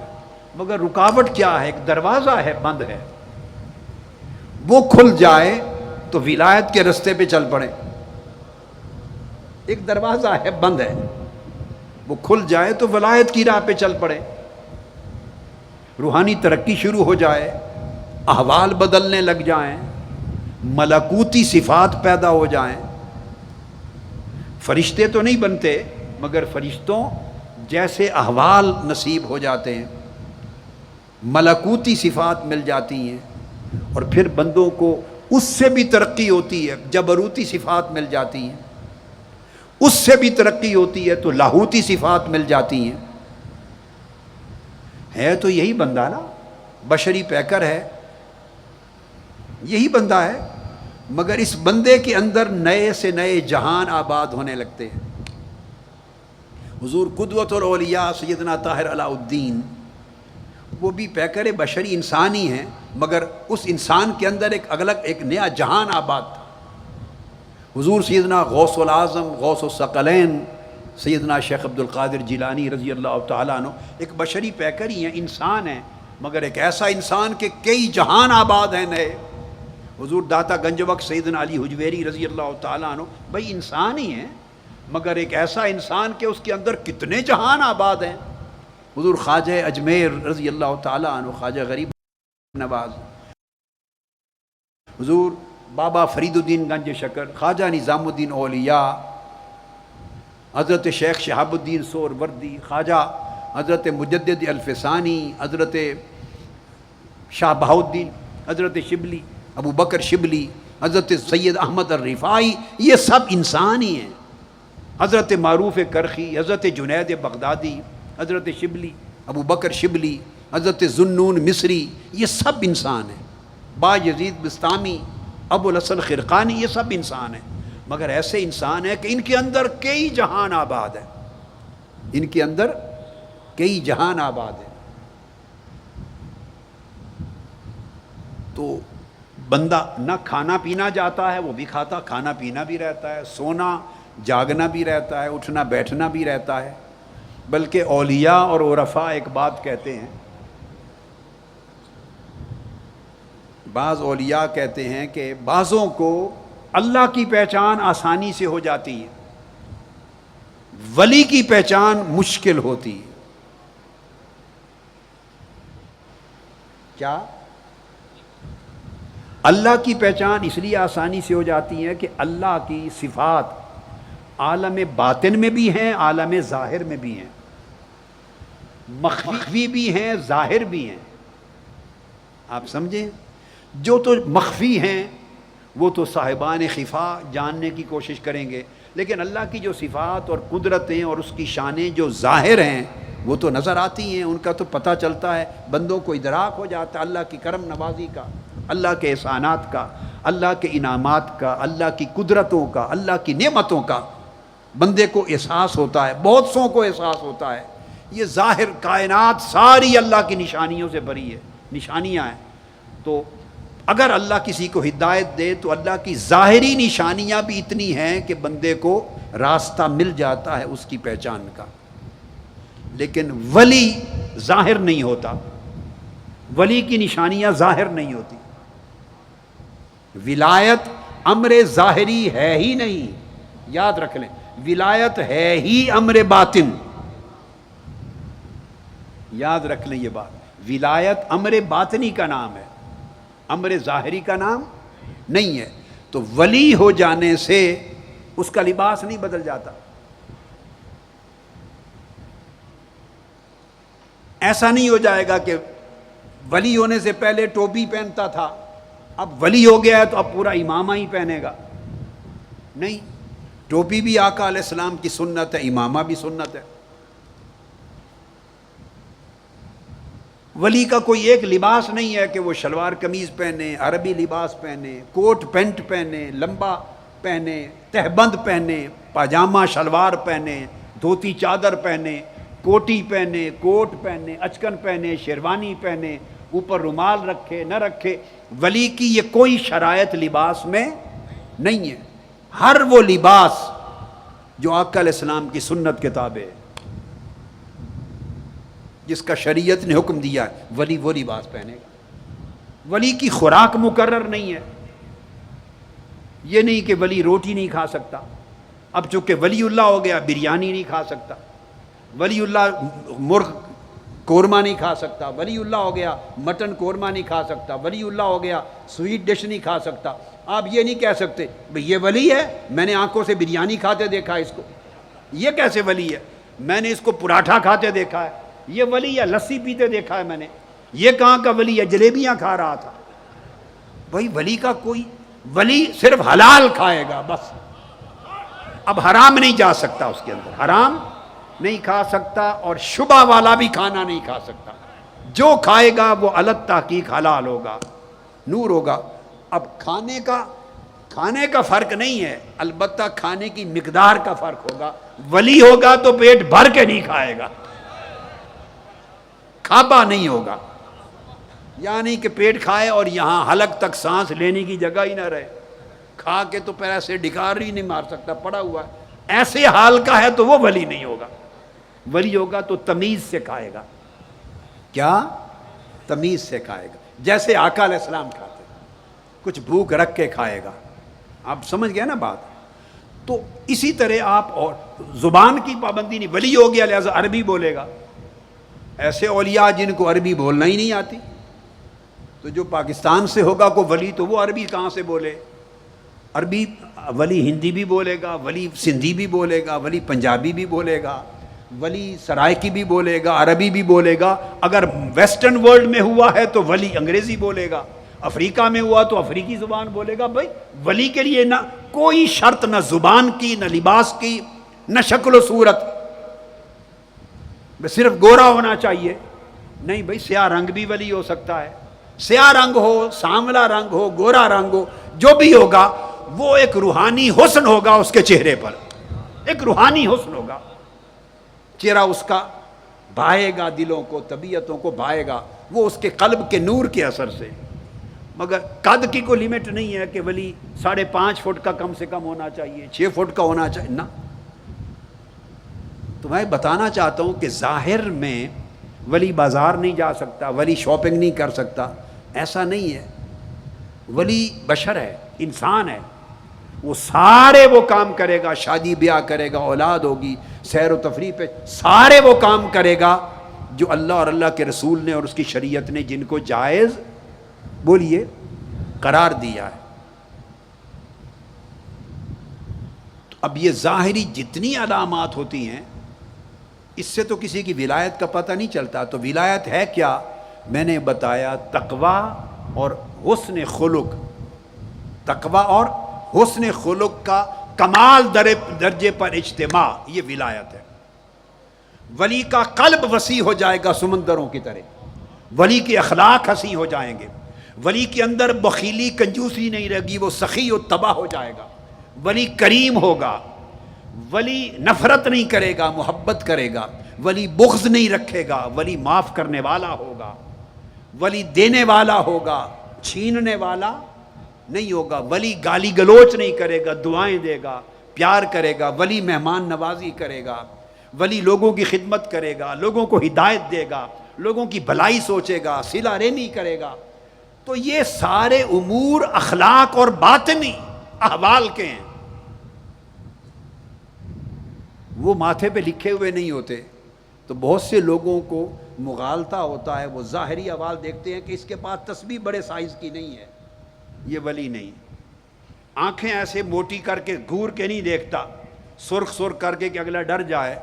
مگر رکاوٹ کیا ہے؟ ایک دروازہ ہے، بند ہے. وہ کھل جائے تو ولایت کے رستے پہ چل پڑے. ایک دروازہ ہے، بند ہے، وہ کھل جائے تو ولایت کی راہ پہ چل پڑے، روحانی ترقی شروع ہو جائے، احوال بدلنے لگ جائیں، ملکوتی صفات پیدا ہو جائیں. فرشتے تو نہیں بنتے مگر فرشتوں جیسے احوال نصیب ہو جاتے ہیں، ملکوتی صفات مل جاتی ہیں. اور پھر بندوں کو اس سے بھی ترقی ہوتی ہے، جبروتی صفات مل جاتی ہیں. اس سے بھی ترقی ہوتی ہے تو لاہوتی صفات مل جاتی ہیں. ہے تو یہی بندہ نا، بشری پیکر ہے، یہی بندہ ہے، مگر اس بندے کے اندر نئے سے نئے جہان آباد ہونے لگتے ہیں. حضور قدوۃ الاولیاء سیدنا طاہر علاء الدین، وہ بھی پیکر بشری انسانی ہیں، مگر اس انسان کے اندر ایک نیا جہان آباد تھا. حضور سیدنا غوث العظم، غوث الثقلین سیدنا شیخ عبد القادر جیلانی رضی اللہ تعالیٰ عنہ ایک بشری پیکر ہی ہیں، انسان ہیں، مگر ایک ایسا انسان کہ کئی جہان آباد ہیں نئے. حضور داتا گنج بخش سیدنا علی حجویری رضی اللہ تعالیٰ عنہ بھائی انسان ہی ہیں، مگر ایک ایسا انسان کہ اس کے اندر کتنے جہان آباد ہیں. حضور خواجہ اجمیر رضی اللہ تعالیٰ عنہ، خواجہ غریب نواز، حضور بابا فرید الدین گنج شکر، خواجہ نظام الدین اولیاء، حضرت شیخ شہاب الدین سہروردی، خواجہ حضرت مجدد الفسانی، حضرت شاہ بہاؤالدین، حضرت شبلی، ابو بکر شبلی، حضرت سید احمد الرفاعی، یہ سب انسان ہی ہیں. حضرت معروف کرخی، حضرت جنید بغدادی، حضرت شبلی، ابو بکر شبلی، حضرت ذوالنون مصری، یہ سب انسان ہیں. با یزید بستامی، ابو الحسن خرقانی، یہ سب انسان ہیں، مگر ایسے انسان ہیں کہ ان کے اندر کئی جہان آباد ہیں. ان کے اندر کئی جہان آباد ہیں. تو بندہ نہ کھانا پینا جاتا ہے، وہ بھی کھاتا، کھانا پینا بھی رہتا ہے، سونا جاگنا بھی رہتا ہے، اٹھنا بیٹھنا بھی رہتا ہے. بلکہ اولیاء اور عرفاء ایک بات کہتے ہیں، بعض اولیاء کہتے ہیں کہ بعضوں کو اللہ کی پہچان آسانی سے ہو جاتی ہے، ولی کی پہچان مشکل ہوتی ہے۔ کیا؟ اللہ کی پہچان اس لیے آسانی سے ہو جاتی ہے کہ اللہ کی صفات عالم باطن میں بھی ہیں، عالم ظاہر میں بھی ہیں، مخفی بھی ہیں، ظاہر بھی ہیں۔ آپ سمجھیں؟ جو تو مخفی ہیں وہ تو صاحبان خفا جاننے کی کوشش کریں گے، لیکن اللہ کی جو صفات اور قدرتیں اور اس کی شانیں جو ظاہر ہیں وہ تو نظر آتی ہیں، ان کا تو پتہ چلتا ہے، بندوں کو ادراک ہو جاتا ہے اللہ کی کرم نوازی کا، اللہ کے احسانات کا، اللہ کے انعامات کا، اللہ کی قدرتوں کا، اللہ کی نعمتوں کا بندے کو احساس ہوتا ہے، بہت سوں کو احساس ہوتا ہے۔ یہ ظاہر کائنات ساری اللہ کی نشانیوں سے بھری ہے، نشانیاں ہیں۔ تو اگر اللہ کسی کو ہدایت دے تو اللہ کی ظاہری نشانیاں بھی اتنی ہیں کہ بندے کو راستہ مل جاتا ہے اس کی پہچان کا، لیکن ولی ظاہر نہیں ہوتا، ولی کی نشانیاں ظاہر نہیں ہوتی۔ ولایت امر ظاہری ہے ہی نہیں، یاد رکھ لیں، ولایت ہے ہی امر باطن، یاد رکھ لیں یہ بات، ولایت امر باطنی کا نام ہے، امر ظاہری کا نام نہیں ہے۔ تو ولی ہو جانے سے اس کا لباس نہیں بدل جاتا، ایسا نہیں ہو جائے گا کہ ولی ہونے سے پہلے ٹوپی پہنتا تھا، اب ولی ہو گیا ہے تو اب پورا امامہ ہی پہنے گا۔ نہیں، ٹوپی بھی آقا علیہ السلام کی سنت ہے، امامہ بھی سنت ہے۔ ولی کا کوئی ایک لباس نہیں ہے کہ وہ شلوار قمیض پہنے، عربی لباس پہنے، کوٹ پینٹ پہنے، لمبا پہنے، تہبند پہنے، پاجامہ شلوار پہنے، دھوتی چادر پہنے، کوٹی پہنے، کوٹ پہنے، اچکن پہنے، شیروانی پہنے، اوپر رومال رکھے نہ رکھے، ولی کی یہ کوئی شرائط لباس میں نہیں ہے۔ ہر وہ لباس جو آقا علیہ السلام کی سنت کے تابع ہے، جس کا شریعت نے حکم دیا ہے، ولی وہ لباس پہنے گا۔ ولی کی خوراک مقرر نہیں ہے، یہ نہیں کہ ولی روٹی نہیں کھا سکتا، اب چونکہ ولی اللہ ہو گیا بریانی نہیں کھا سکتا، ولی اللہ مرغ قورمہ نہیں کھا سکتا، ولی اللہ ہو گیا مٹن قورمہ نہیں کھا سکتا، ولی اللہ ہو گیا سویٹ ڈش نہیں کھا سکتا۔ آپ یہ نہیں کہہ سکتے بھئی یہ ولی ہے، میں نے آنکھوں سے بریانی کھاتے دیکھا اس کو، یہ کیسے ولی ہے؟ میں نے اس کو پراٹھا کھاتے دیکھا ہے، یہ ولی ہے، لسی پیتے دیکھا ہے میں نے، یہ کہاں کا ولی ہے؟ جلیبیاں کھا رہا تھا۔ بھائی ولی کا کوئی، ولی صرف حلال کھائے گا بس، اب حرام نہیں جا سکتا، اس کے اندر حرام نہیں کھا سکتا، اور شبہ والا بھی کھانا نہیں کھا سکتا۔ جو کھائے گا وہ الگ تحقیق حلال ہوگا، نور ہوگا۔ اب کھانے کا فرق نہیں ہے، البتہ کھانے کی مقدار کا فرق ہوگا۔ ولی ہوگا تو پیٹ بھر کے نہیں کھائے گا، کھابا نہیں ہوگا، یعنی کہ پیٹ کھائے اور یہاں حلق تک سانس لینے کی جگہ ہی نہ رہے، کھا کے تو پیر ایسے ڈکار ہی نہیں مار سکتا، پڑا ہوا ہے، ایسے حال کا ہے تو وہ ولی نہیں ہوگا۔ ولی ہوگا تو تمیز سے کھائے گا، کیا؟ تمیز سے کھائے گا، جیسے آقا علیہ السلام کھاتے، کچھ بھوک رکھ کے کھائے گا۔ آپ سمجھ گئے نا بات؟ تو اسی طرح آپ، اور زبان کی پابندی نہیں، ولی ہو گیا لہذا عربی بولے گا۔ ایسے اولیاء جن کو عربی بولنا ہی نہیں آتی، تو جو پاکستان سے ہوگا کو ولی، تو وہ عربی کہاں سے بولے؟ عربی ولی ہندی بھی بولے گا، ولی سندھی بھی بولے گا، ولی پنجابی بھی بولے گا، ولی سرائکی بھی بولے گا، عربی بھی بولے گا۔ اگر ویسٹرن ورلڈ میں ہوا ہے تو ولی انگریزی بولے گا، افریقہ میں ہوا تو افریقی زبان بولے گا۔ بھائی ولی کے لیے نہ کوئی شرط، نہ زبان کی، نہ لباس کی، نہ شکل و صورت، صرف گورا ہونا چاہیے نہیں۔ بھائی سیاہ رنگ بھی ولی ہو سکتا ہے، سیاہ رنگ ہو، سانولا رنگ ہو، گورا رنگ ہو، جو بھی ہوگا وہ ایک روحانی حسن ہوگا اس کے چہرے پر، ایک روحانی حسن ہوگا، چہرہ اس کا بھائے گا، دلوں کو، طبیعتوں کو بھائے گا، وہ اس کے قلب کے نور کے اثر سے۔ مگر قد کی کوئی لیمٹ نہیں ہے کہ ولی 5.5 فٹ کا کم سے کم ہونا چاہیے، 6 فٹ کا ہونا چاہیے، نہ۔ تو میں بتانا چاہتا ہوں کہ ظاہر میں ولی بازار نہیں جا سکتا، ولی شاپنگ نہیں کر سکتا، ایسا نہیں ہے۔ ولی بشر ہے، انسان ہے، وہ سارے وہ کام کرے گا، شادی بیاہ کرے گا، اولاد ہوگی، سیر و تفریح پہ سارے وہ کام کرے گا جو اللہ اور اللہ کے رسول نے اور اس کی شریعت نے جن کو جائز بولیے قرار دیا ہے۔ تو اب یہ ظاہری جتنی علامات ہوتی ہیں اس سے تو کسی کی ولایت کا پتہ نہیں چلتا۔ تو ولایت ہے کیا؟ میں نے بتایا تقویٰ اور حسن خلق، تقویٰ اور حسن خلق کا کمال درجے پر اجتماع، یہ ولایت ہے۔ ولی کا قلب وسیع ہو جائے گا سمندروں کی طرح، ولی کے اخلاق حسین ہو جائیں گے، ولی کے اندر بخیلی کنجوسی نہیں رہے گی، وہ سخی و تباہ ہو جائے گا، ولی کریم ہوگا، ولی نفرت نہیں کرے گا، محبت کرے گا، ولی بغض نہیں رکھے گا، ولی معاف کرنے والا ہوگا، ولی دینے والا ہوگا، چھیننے والا نہیں ہوگا، ولی گالی گلوچ نہیں کرے گا، دعائیں دے گا، پیار کرے گا، ولی مہمان نوازی کرے گا، ولی لوگوں کی خدمت کرے گا، لوگوں کو ہدایت دے گا، لوگوں کی بھلائی سوچے گا، صلہ رحمی کرے گا۔ تو یہ سارے امور اخلاق اور باطنی احوال کے ہیں، وہ ماتھے پہ لکھے ہوئے نہیں ہوتے۔ تو بہت سے لوگوں کو مغالطہ ہوتا ہے، وہ ظاہری احوال دیکھتے ہیں کہ اس کے پاس تسبیح بڑے سائز کی نہیں ہے، یہ ولی نہیں۔ آنکھیں ایسے موٹی کر کے گور کے نہیں دیکھتا، سرخ سرخ کر کے کہ اگلا ڈر جائے،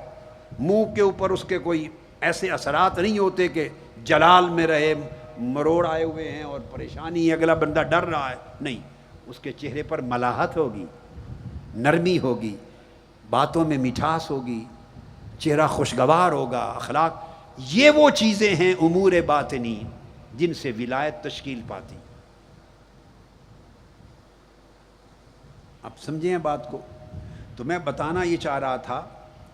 منہ کے اوپر اس کے کوئی ایسے اثرات نہیں ہوتے کہ جلال میں رہے، مروڑ آئے ہوئے ہیں اور پریشانی ہے، اگلا بندہ ڈر رہا ہے، نہیں، اس کے چہرے پر ملاحت ہوگی، نرمی ہوگی، باتوں میں مٹھاس ہوگی، چہرہ خوشگوار ہوگا، اخلاق۔ یہ وہ چیزیں ہیں امور باطنی جن سے ولایت تشکیل پاتی۔ اب سمجھیں بات کو۔ تو میں بتانا یہ چاہ رہا تھا،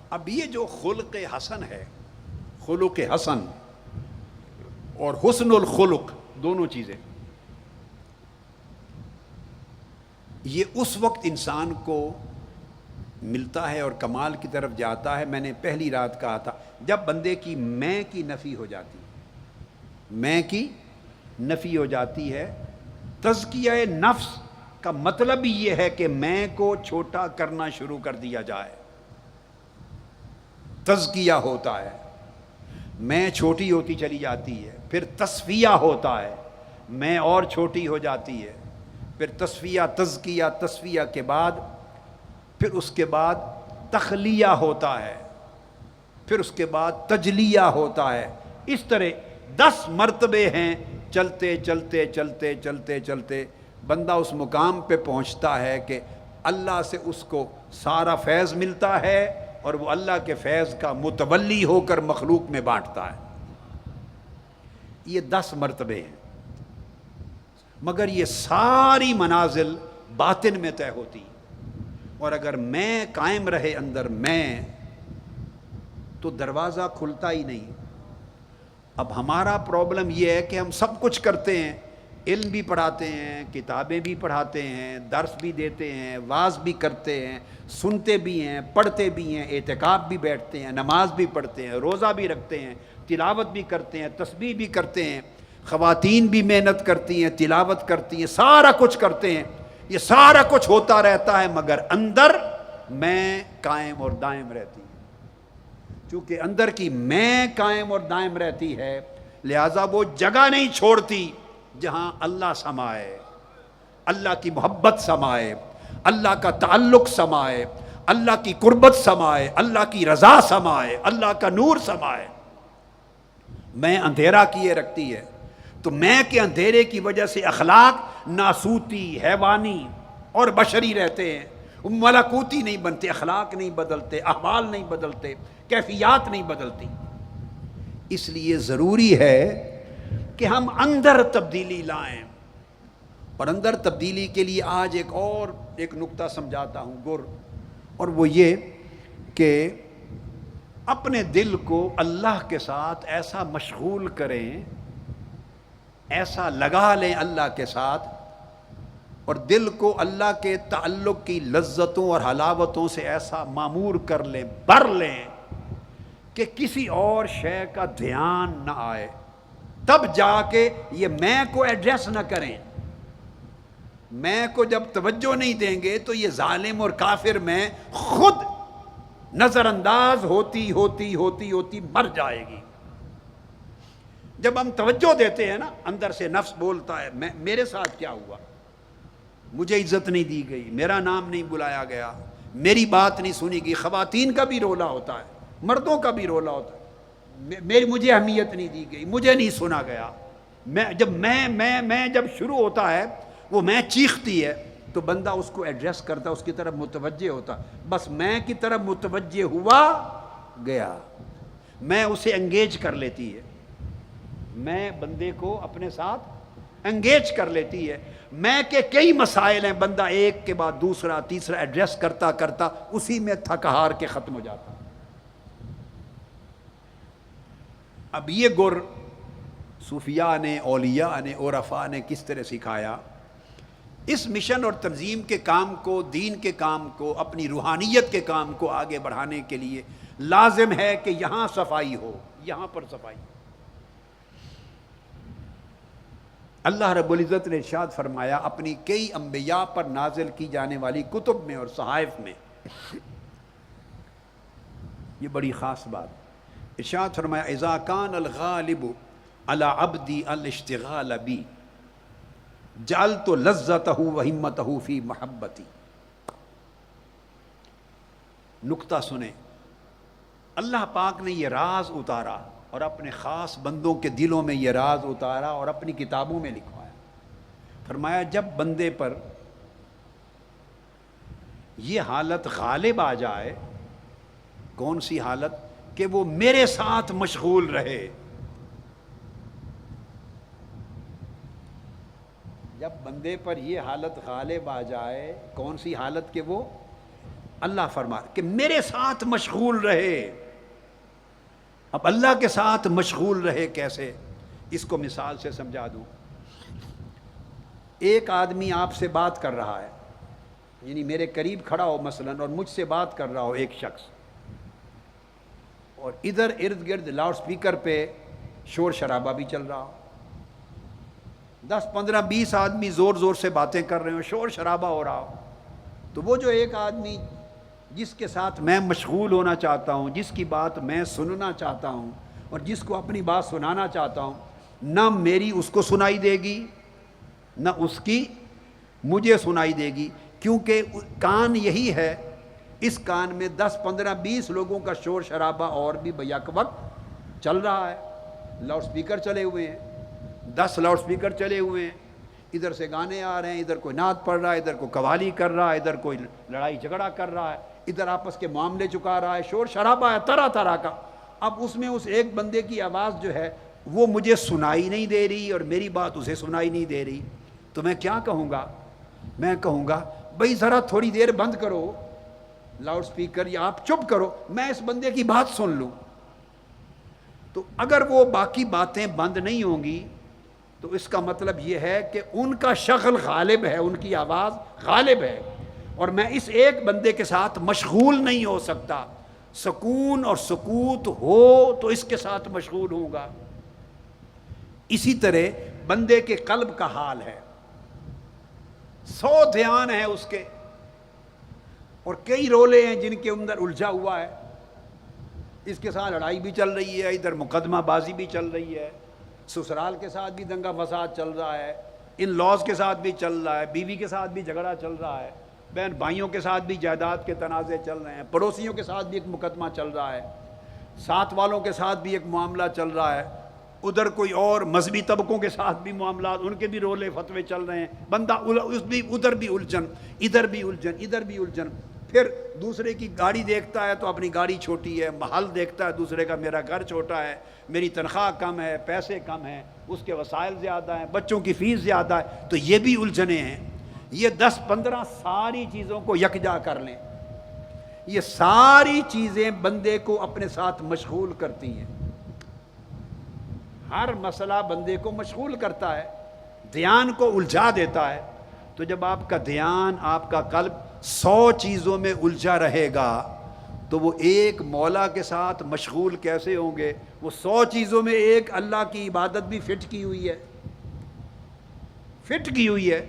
اب یہ جو خلق حسن ہے، خلق حسن اور حسن الخلق دونوں چیزیں، یہ اس وقت انسان کو ملتا ہے اور کمال کی طرف جاتا ہے، میں نے پہلی رات کہا تھا، جب بندے کی میں کی نفی ہو جاتی، میں کی نفی ہو جاتی ہے۔ تزکیہ نفس کا مطلب ہی یہ ہے کہ میں کو چھوٹا کرنا شروع کر دیا جائے، تزکیہ ہوتا ہے، میں چھوٹی ہوتی چلی جاتی ہے، پھر تصفیہ ہوتا ہے، میں اور چھوٹی ہو جاتی ہے، پھر تصفیہ، تزکیہ، تصفیہ کے بعد پھر اس کے بعد تخلیہ ہوتا ہے، پھر اس کے بعد تجلیہ ہوتا ہے۔ اس طرح 10 مرتبے ہیں، چلتے چلتے چلتے چلتے چلتے بندہ اس مقام پہ پہنچتا ہے کہ اللہ سے اس کو سارا فیض ملتا ہے اور وہ اللہ کے فیض کا متولی ہو کر مخلوق میں بانٹتا ہے۔ یہ 10 مرتبے ہیں، مگر یہ ساری منازل باطن میں طے ہوتی، اور اگر میں قائم رہے اندر میں، تو دروازہ کھلتا ہی نہیں۔ اب ہمارا پرابلم یہ ہے کہ ہم سب کچھ کرتے ہیں، علم بھی پڑھاتے ہیں، کتابیں بھی پڑھاتے ہیں، درس بھی دیتے ہیں، واعظ بھی کرتے ہیں، سنتے بھی ہیں، پڑھتے بھی ہیں، اعتکاف بھی بیٹھتے ہیں، نماز بھی پڑھتے ہیں، روزہ بھی رکھتے ہیں، تلاوت بھی کرتے ہیں، تسبیح بھی کرتے ہیں، خواتین بھی محنت کرتی ہیں، تلاوت کرتی ہیں، سارا کچھ کرتے ہیں، یہ سارا کچھ ہوتا رہتا ہے، مگر اندر میں قائم اور دائم رہتی ہے۔ چونکہ اندر کی میں قائم اور دائم رہتی ہے، لہذا وہ جگہ نہیں چھوڑتی جہاں اللہ سمائے، اللہ کی محبت سمائے، اللہ کا تعلق سمائے، اللہ کی قربت سمائے، اللہ کی رضا سمائے، اللہ کا نور سمائے۔ میں اندھیرا کیے رکھتی ہے، تو میں کے اندھیرے کی وجہ سے اخلاق ناسوتی، حیوانی اور بشری رہتے ہیں، ملکوتی نہیں بنتے، اخلاق نہیں بدلتے، احوال نہیں بدلتے، کیفیات نہیں بدلتی۔ اس لیے ضروری ہے کہ ہم اندر تبدیلی لائیں، اور اندر تبدیلی کے لیے آج ایک نقطہ سمجھاتا ہوں گر، اور وہ یہ کہ اپنے دل کو اللہ کے ساتھ ایسا مشغول کریں، ایسا لگا لیں اللہ کے ساتھ، اور دل کو اللہ کے تعلق کی لذتوں اور حلاوتوں سے ایسا معمور کر لیں، بھر لیں کہ کسی اور شے کا دھیان نہ آئے، تب جا کے یہ میں کو ایڈریس نہ کریں۔ میں کو جب توجہ نہیں دیں گے تو یہ ظالم اور کافر میں خود نظر انداز ہوتی ہوتی ہوتی ہوتی مر جائے گی۔ جب ہم توجہ دیتے ہیں نا، اندر سے نفس بولتا ہے میرے ساتھ کیا ہوا، مجھے عزت نہیں دی گئی، میرا نام نہیں بلایا گیا، میری بات نہیں سنی گئی۔ خواتین کا بھی رولا ہوتا ہے، مردوں کا بھی رولا ہوتا ہے، مجھے اہمیت نہیں دی گئی، مجھے نہیں سنا گیا۔ میں جب شروع ہوتا ہے وہ میں چیختی ہے تو بندہ اس کو ایڈریس کرتا، اس کی طرف متوجہ ہوتا، بس میں کی طرف متوجہ ہوا گیا، میں اسے انگیج کر لیتی ہے، میں بندے کو اپنے ساتھ انگیج کر لیتی ہے۔ میں کے کئی مسائل ہیں، بندہ ایک کے بعد دوسرا تیسرا ایڈریس کرتا کرتا اسی میں تھک ہار کے ختم ہو جاتا۔ اب یہ گر صوفیاء نے، اولیاء نے، عرفاء نے کس طرح سکھایا؟ اس مشن اور تنظیم کے کام کو، دین کے کام کو، اپنی روحانیت کے کام کو آگے بڑھانے کے لیے لازم ہے کہ یہاں صفائی ہو، یہاں پر صفائی۔ اللہ رب العزت نے ارشاد فرمایا اپنی کئی انبیاء پر نازل کی جانے والی کتب میں اور صحائف میں، یہ بڑی خاص بات، ارشاد فرمایا اذا کان الغالب علی عبدی الاشتغال بی جعلت لذتہ وہمتہ فی محبتی۔ نکتہ سنیں، اللہ پاک نے یہ راز اتارا اور اپنے خاص بندوں کے دلوں میں یہ راز اتارا اور اپنی کتابوں میں لکھوایا۔ فرمایا جب بندے پر یہ حالت غالب آ جائے، کون سی حالت؟ کہ وہ میرے ساتھ مشغول رہے۔ جب بندے پر یہ حالت غالب آ جائے، کون سی حالت؟ کہ وہ، اللہ فرما کہ میرے ساتھ مشغول رہے۔ اب اللہ کے ساتھ مشغول رہے کیسے؟ اس کو مثال سے سمجھا دوں۔ ایک آدمی آپ سے بات کر رہا ہے، یعنی میرے قریب کھڑا ہو مثلاً اور مجھ سے بات کر رہا ہو ایک شخص، اور ادھر ارد گرد لاؤڈ سپیکر پہ شور شرابہ بھی چل رہا ہو، 10 15 20 آدمی زور زور سے باتیں کر رہے ہو، شور شرابہ ہو رہا ہو، تو وہ جو ایک آدمی جس کے ساتھ میں مشغول ہونا چاہتا ہوں، جس کی بات میں سننا چاہتا ہوں اور جس کو اپنی بات سنانا چاہتا ہوں، نہ میری اس کو سنائی دے گی نہ اس کی مجھے سنائی دے گی، کیونکہ کان یہی ہے، اس کان میں 10 15 20 لوگوں کا شور شرابہ اور بھی بیک وقت چل رہا ہے، لاؤڈ سپیکر چلے ہوئے ہیں، 10 لاؤڈ سپیکر چلے ہوئے ہیں، ادھر سے گانے آ رہے ہیں، ادھر کوئی نعت پڑھ رہا ہے، ادھر کوئی قوالی کر رہا ہے، ادھر کوئی لڑائی جھگڑا کر رہا ہے، ادھر آپس کے معاملے چکا رہا ہے، شور شرابہ ہے طرح طرح کا۔ اب اس میں اس ایک بندے کی آواز جو ہے وہ مجھے سنائی نہیں دے رہی اور میری بات اسے سنائی نہیں دے رہی، تو میں کیا کہوں گا؟ میں کہوں گا بھئی ذرا تھوڑی دیر بند کرو لاؤڈ سپیکر، یا آپ چپ کرو، میں اس بندے کی بات سن لوں۔ تو اگر وہ باقی باتیں بند نہیں ہوں گی تو اس کا مطلب یہ ہے کہ ان کا شغل غالب ہے، ان کی آواز غالب ہے، اور میں اس ایک بندے کے ساتھ مشغول نہیں ہو سکتا۔ سکون اور سکوت ہو تو اس کے ساتھ مشغول ہوں گا۔ اسی طرح بندے کے قلب کا حال ہے، 100 دھیان ہے اس کے، اور کئی رولے ہیں جن کے اندر الجھا ہوا ہے، اس کے ساتھ لڑائی بھی چل رہی ہے، ادھر مقدمہ بازی بھی چل رہی ہے، سسرال کے ساتھ بھی دنگا فساد چل رہا ہے، ان لاز کے ساتھ بھی چل رہا ہے، بیوی کے ساتھ بھی جھگڑا چل رہا ہے، بہن بھائیوں کے ساتھ بھی جائیداد کے تنازع چل رہے ہیں، پڑوسیوں کے ساتھ بھی ایک مقدمہ چل رہا ہے، ساتھ والوں کے ساتھ بھی ایک معاملہ چل رہا ہے، ادھر کوئی اور مذہبی طبقوں کے ساتھ بھی معاملات، ان کے بھی رولے فتوے چل رہے ہیں، بندہ ادھر بھی الجھن، ادھر بھی الجھن، ادھر بھی الجھن، پھر دوسرے کی گاڑی دیکھتا ہے تو اپنی گاڑی چھوٹی ہے، محل دیکھتا ہے دوسرے کا میرا گھر چھوٹا ہے، میری تنخواہ کم ہے، پیسے کم ہیں، اس کے وسائل زیادہ ہیں، بچوں کی فیس زیادہ ہے، تو یہ بھی الجھنیں ہیں۔ یہ 10 15 ساری چیزوں کو یکجا کر لیں، یہ ساری چیزیں بندے کو اپنے ساتھ مشغول کرتی ہیں، ہر مسئلہ بندے کو مشغول کرتا ہے، دھیان کو الجھا دیتا ہے۔ تو جب آپ کا دھیان، آپ کا قلب 100 چیزوں میں الجھا رہے گا تو وہ ایک مولا کے ساتھ مشغول کیسے ہوں گے؟ وہ 100 چیزوں میں ایک اللہ کی عبادت بھی فٹ کی ہوئی ہے، فٹ کی ہوئی ہے،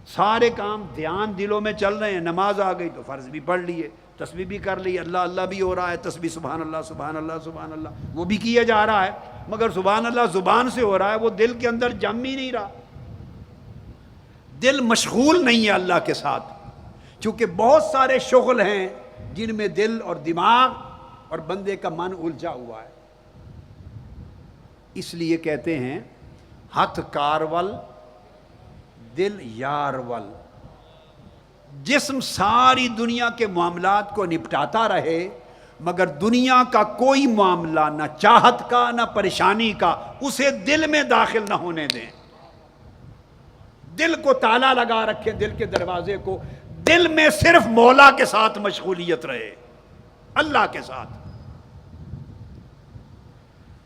سارے کام دھیان دلوں میں چل رہے ہیں، نماز آ گئی تو فرض بھی پڑھ لیے، تسبیح بھی کر لی، اللہ اللہ بھی ہو رہا ہے، تسبیح سبحان اللہ سبحان اللہ سبحان اللہ وہ بھی کیا جا رہا ہے، مگر سبحان اللہ زبان سے ہو رہا ہے، وہ دل کے اندر جم ہی نہیں رہا، دل مشغول نہیں ہے اللہ کے ساتھ، چونکہ بہت سارے شغل ہیں جن میں دل اور دماغ اور بندے کا من الجھا ہوا ہے۔ اس لیے کہتے ہیں ہتھ کارول دل یارول، جسم ساری دنیا کے معاملات کو نپٹاتا رہے مگر دنیا کا کوئی معاملہ نہ چاہت کا نہ پریشانی کا اسے دل میں داخل نہ ہونے دیں، دل کو تالا لگا رکھیں، دل کے دروازے کو، دل میں صرف مولا کے ساتھ مشغولیت رہے، اللہ کے ساتھ۔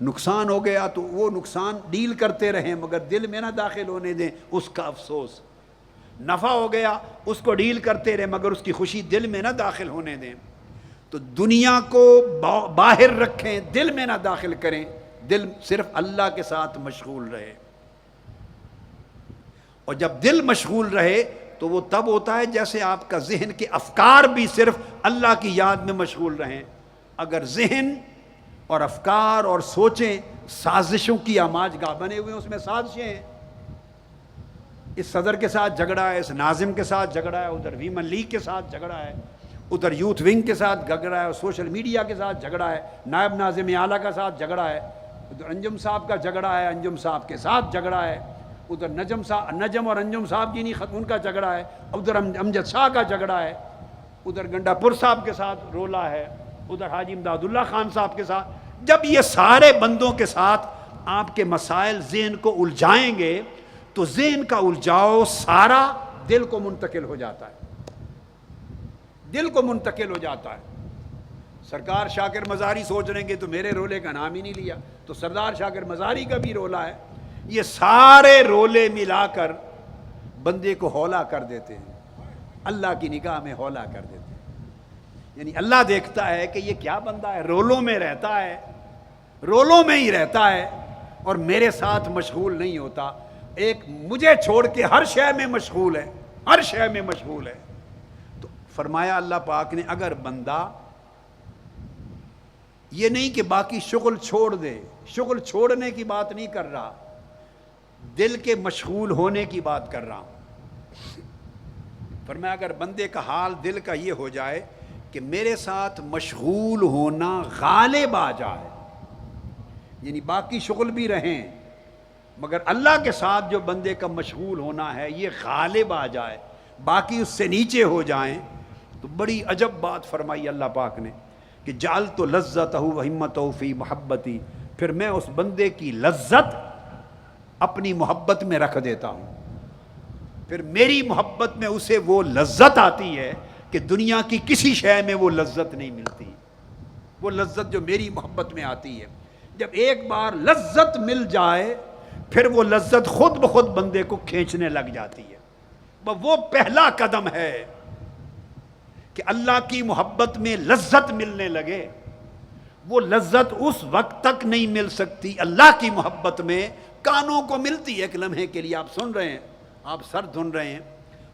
نقصان ہو گیا تو وہ نقصان ڈیل کرتے رہیں مگر دل میں نہ داخل ہونے دیں اس کا افسوس، نفع ہو گیا اس کو ڈیل کرتے رہیں مگر اس کی خوشی دل میں نہ داخل ہونے دیں۔ تو دنیا کو باہر رکھیں، دل میں نہ داخل کریں، دل صرف اللہ کے ساتھ مشغول رہے، اور جب دل مشغول رہے تو وہ تب ہوتا ہے جیسے آپ کا ذہن کے افکار بھی صرف اللہ کی یاد میں مشغول رہیں۔ اگر ذہن اور افکار اور سوچیں سازشوں کی آماج گاہ بنے ہوئے ہیں، اس میں سازشیں ہیں، اس صدر کے ساتھ جھگڑا ہے، اس ناظم کے ساتھ جھگڑا ہے، ادھر ویمن لیگ کے ساتھ جھگڑا ہے، ادھر یوتھ ونگ کے ساتھ جھگڑا ہے، اور سوشل میڈیا کے ساتھ جھگڑا ہے، نائب ناظم اعلیٰ کے ساتھ جھگڑا ہے، ادھر انجم صاحب کا جھگڑا ہے، انجم صاحب کے ساتھ جھگڑا ہے، ادھر نجم اور انجم صاحب کی نہیں ان کا جھگڑا ہے، ادھر امجد شاہ کا جھگڑا ہے، ادھر گنڈا پور صاحب کے ساتھ رولا ہے، ادھر حاجی امداد اللہ خان صاحب کے ساتھ۔ جب یہ سارے بندوں کے ساتھ آپ کے مسائل ذہن کو الجھائیں گے تو ذہن کا الجھاؤ سارا دل کو منتقل ہو جاتا ہے، دل کو منتقل ہو جاتا ہے۔ سرکار شاکر مزاری سوچ رہے ہیں کہ تو میرے رولے کا نام ہی نہیں لیا، تو سردار شاکر مزاری کا بھی رولا ہے، یہ سارے رولے ملا کر بندے کو ہولا کر دیتے ہیں، اللہ کی نگاہ میں ہولا کر دیتے ہیں۔ یعنی اللہ دیکھتا ہے کہ یہ کیا بندہ ہے، رولوں میں رہتا ہے، رولوں میں ہی رہتا ہے اور میرے ساتھ مشغول نہیں ہوتا، ایک مجھے چھوڑ کے ہر شے میں مشغول ہے، ہر شے میں مشغول ہے۔ تو فرمایا اللہ پاک نے اگر بندہ یہ نہیں کہ باقی شغل چھوڑ دے، شغل چھوڑنے کی بات نہیں کر رہا، دل کے مشغول ہونے کی بات کر رہا ہوں۔ فرمایا اگر بندے کا حال دل کا یہ ہو جائے کہ میرے ساتھ مشغول ہونا غالب آ جائے، یعنی باقی شغل بھی رہیں مگر اللہ کے ساتھ جو بندے کا مشغول ہونا ہے یہ غالب آ جائے، باقی اس سے نیچے ہو جائیں، تو بڑی عجب بات فرمائی اللہ پاک نے کہ جعلت لذتہ وہمتہ فی محبتی، پھر میں اس بندے کی لذت اپنی محبت میں رکھ دیتا ہوں، پھر میری محبت میں اسے وہ لذت آتی ہے کہ دنیا کی کسی شے میں وہ لذت نہیں ملتی، وہ لذت جو میری محبت میں آتی ہے۔ جب ایک بار لذت مل جائے پھر وہ لذت خود بخود بندے کو کھینچنے لگ جاتی ہے، وہ پہلا قدم ہے کہ اللہ کی محبت میں لذت ملنے لگے۔ وہ لذت اس وقت تک نہیں مل سکتی، اللہ کی محبت میں کانوں کو ملتی ہے، ایک لمحے کے لیے آپ سن رہے ہیں، آپ سر دھن رہے ہیں،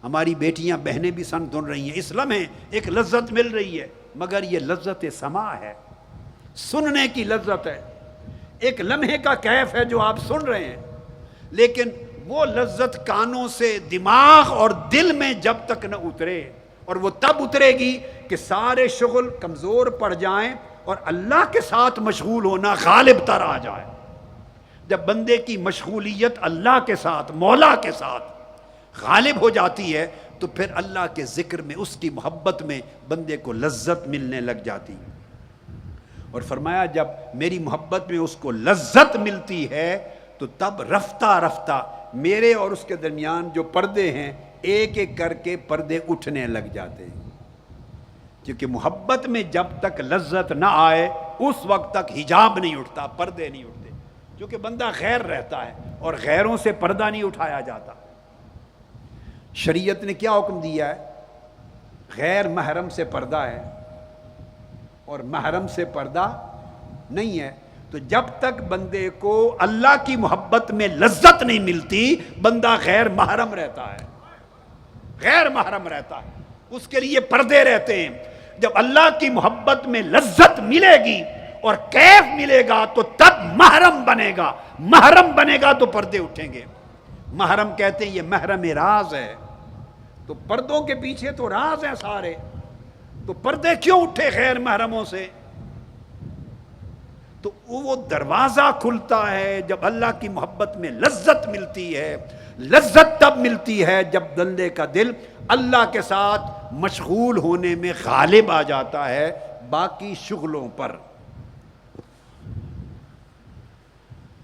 ہماری بیٹیاں بہنیں بھی سر دھن رہی ہیں، اس لمحے ایک لذت مل رہی ہے، مگر یہ لذت سماع ہے، سننے کی لذت ہے، ایک لمحے کا کیف ہے جو آپ سن رہے ہیں، لیکن وہ لذت کانوں سے دماغ اور دل میں جب تک نہ اترے، اور وہ تب اترے گی کہ سارے شغل کمزور پڑ جائیں اور اللہ کے ساتھ مشغول ہونا غالب تر آ جائے۔ جب بندے کی مشغولیت اللہ کے ساتھ، مولا کے ساتھ غالب ہو جاتی ہے تو پھر اللہ کے ذکر میں، اس کی محبت میں بندے کو لذت ملنے لگ جاتی ہے۔ اور فرمایا جب میری محبت میں اس کو لذت ملتی ہے تو تب رفتہ رفتہ میرے اور اس کے درمیان جو پردے ہیں ایک ایک کر کے پردے اٹھنے لگ جاتے ہیں، کیونکہ محبت میں جب تک لذت نہ آئے اس وقت تک حجاب نہیں اٹھتا، پردے نہیں اٹھتے، کیونکہ بندہ غیر رہتا ہے اور غیروں سے پردہ نہیں اٹھایا جاتا۔ شریعت نے کیا حکم دیا ہے؟ غیر محرم سے پردہ ہے اور محرم سے پردہ نہیں ہے۔ تو جب تک بندے کو اللہ کی محبت میں لذت نہیں ملتی بندہ غیر محرم رہتا ہے، غیر محرم رہتا ہے، اس کے لیے پردے رہتے ہیں. جب اللہ کی محبت میں لذت ملے گی اور کیف ملے گا تو تب محرم بنے گا. محرم بنے گا تو پردے اٹھیں گے. محرم کہتے ہیں یہ محرم راز ہے. تو پردوں کے پیچھے تو راز ہیں سارے، تو پردے کیوں اٹھے غیر محرموں سے؟ تو وہ دروازہ کھلتا ہے جب اللہ کی محبت میں لذت ملتی ہے. لذت تب ملتی ہے جب بندے کا دل اللہ کے ساتھ مشغول ہونے میں غالب آ جاتا ہے باقی شغلوں پر.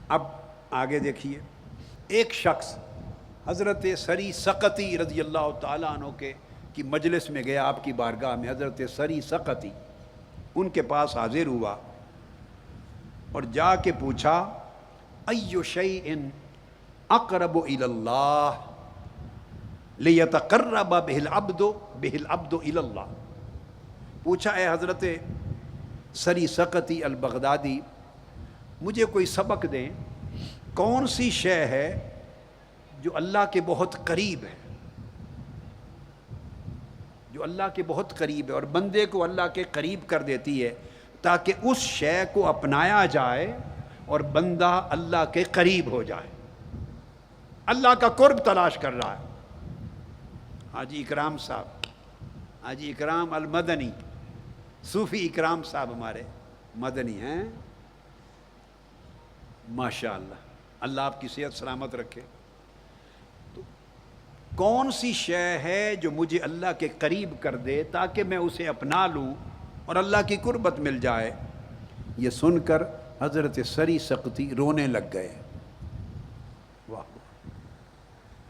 اب آگے دیکھیے، ایک شخص حضرت سری سقطی رضی اللہ تعالیٰ عنہ کی مجلس میں گیا، آپ کی بارگاہ میں. حضرت سری سقطی ان کے پاس حاضر ہوا اور جا کے پوچھا ایو شیء اقرب الی اللہ لیتقرب بہ العبد الی اللہ. پوچھا اے حضرت سری سقطی البغدادی، مجھے کوئی سبق دیں، کون سی شے ہے جو اللہ کے بہت قریب ہے، جو اللہ کے بہت قریب ہے اور بندے کو اللہ کے قریب کر دیتی ہے تاکہ اس شے کو اپنایا جائے اور بندہ اللہ کے قریب ہو جائے. اللہ کا قرب تلاش کر رہا ہے. حاجی اکرام صاحب، حاجی اکرام المدنی، صوفی اکرام صاحب ہمارے مدنی ہیں، ماشاءاللہ، اللہ آپ کی صحت سلامت رکھے. تو کون سی شے ہے جو مجھے اللہ کے قریب کر دے تاکہ میں اسے اپنا لوں اور اللہ کی قربت مل جائے؟ یہ سن کر حضرت سری سقطی رونے لگ گئے. واہ،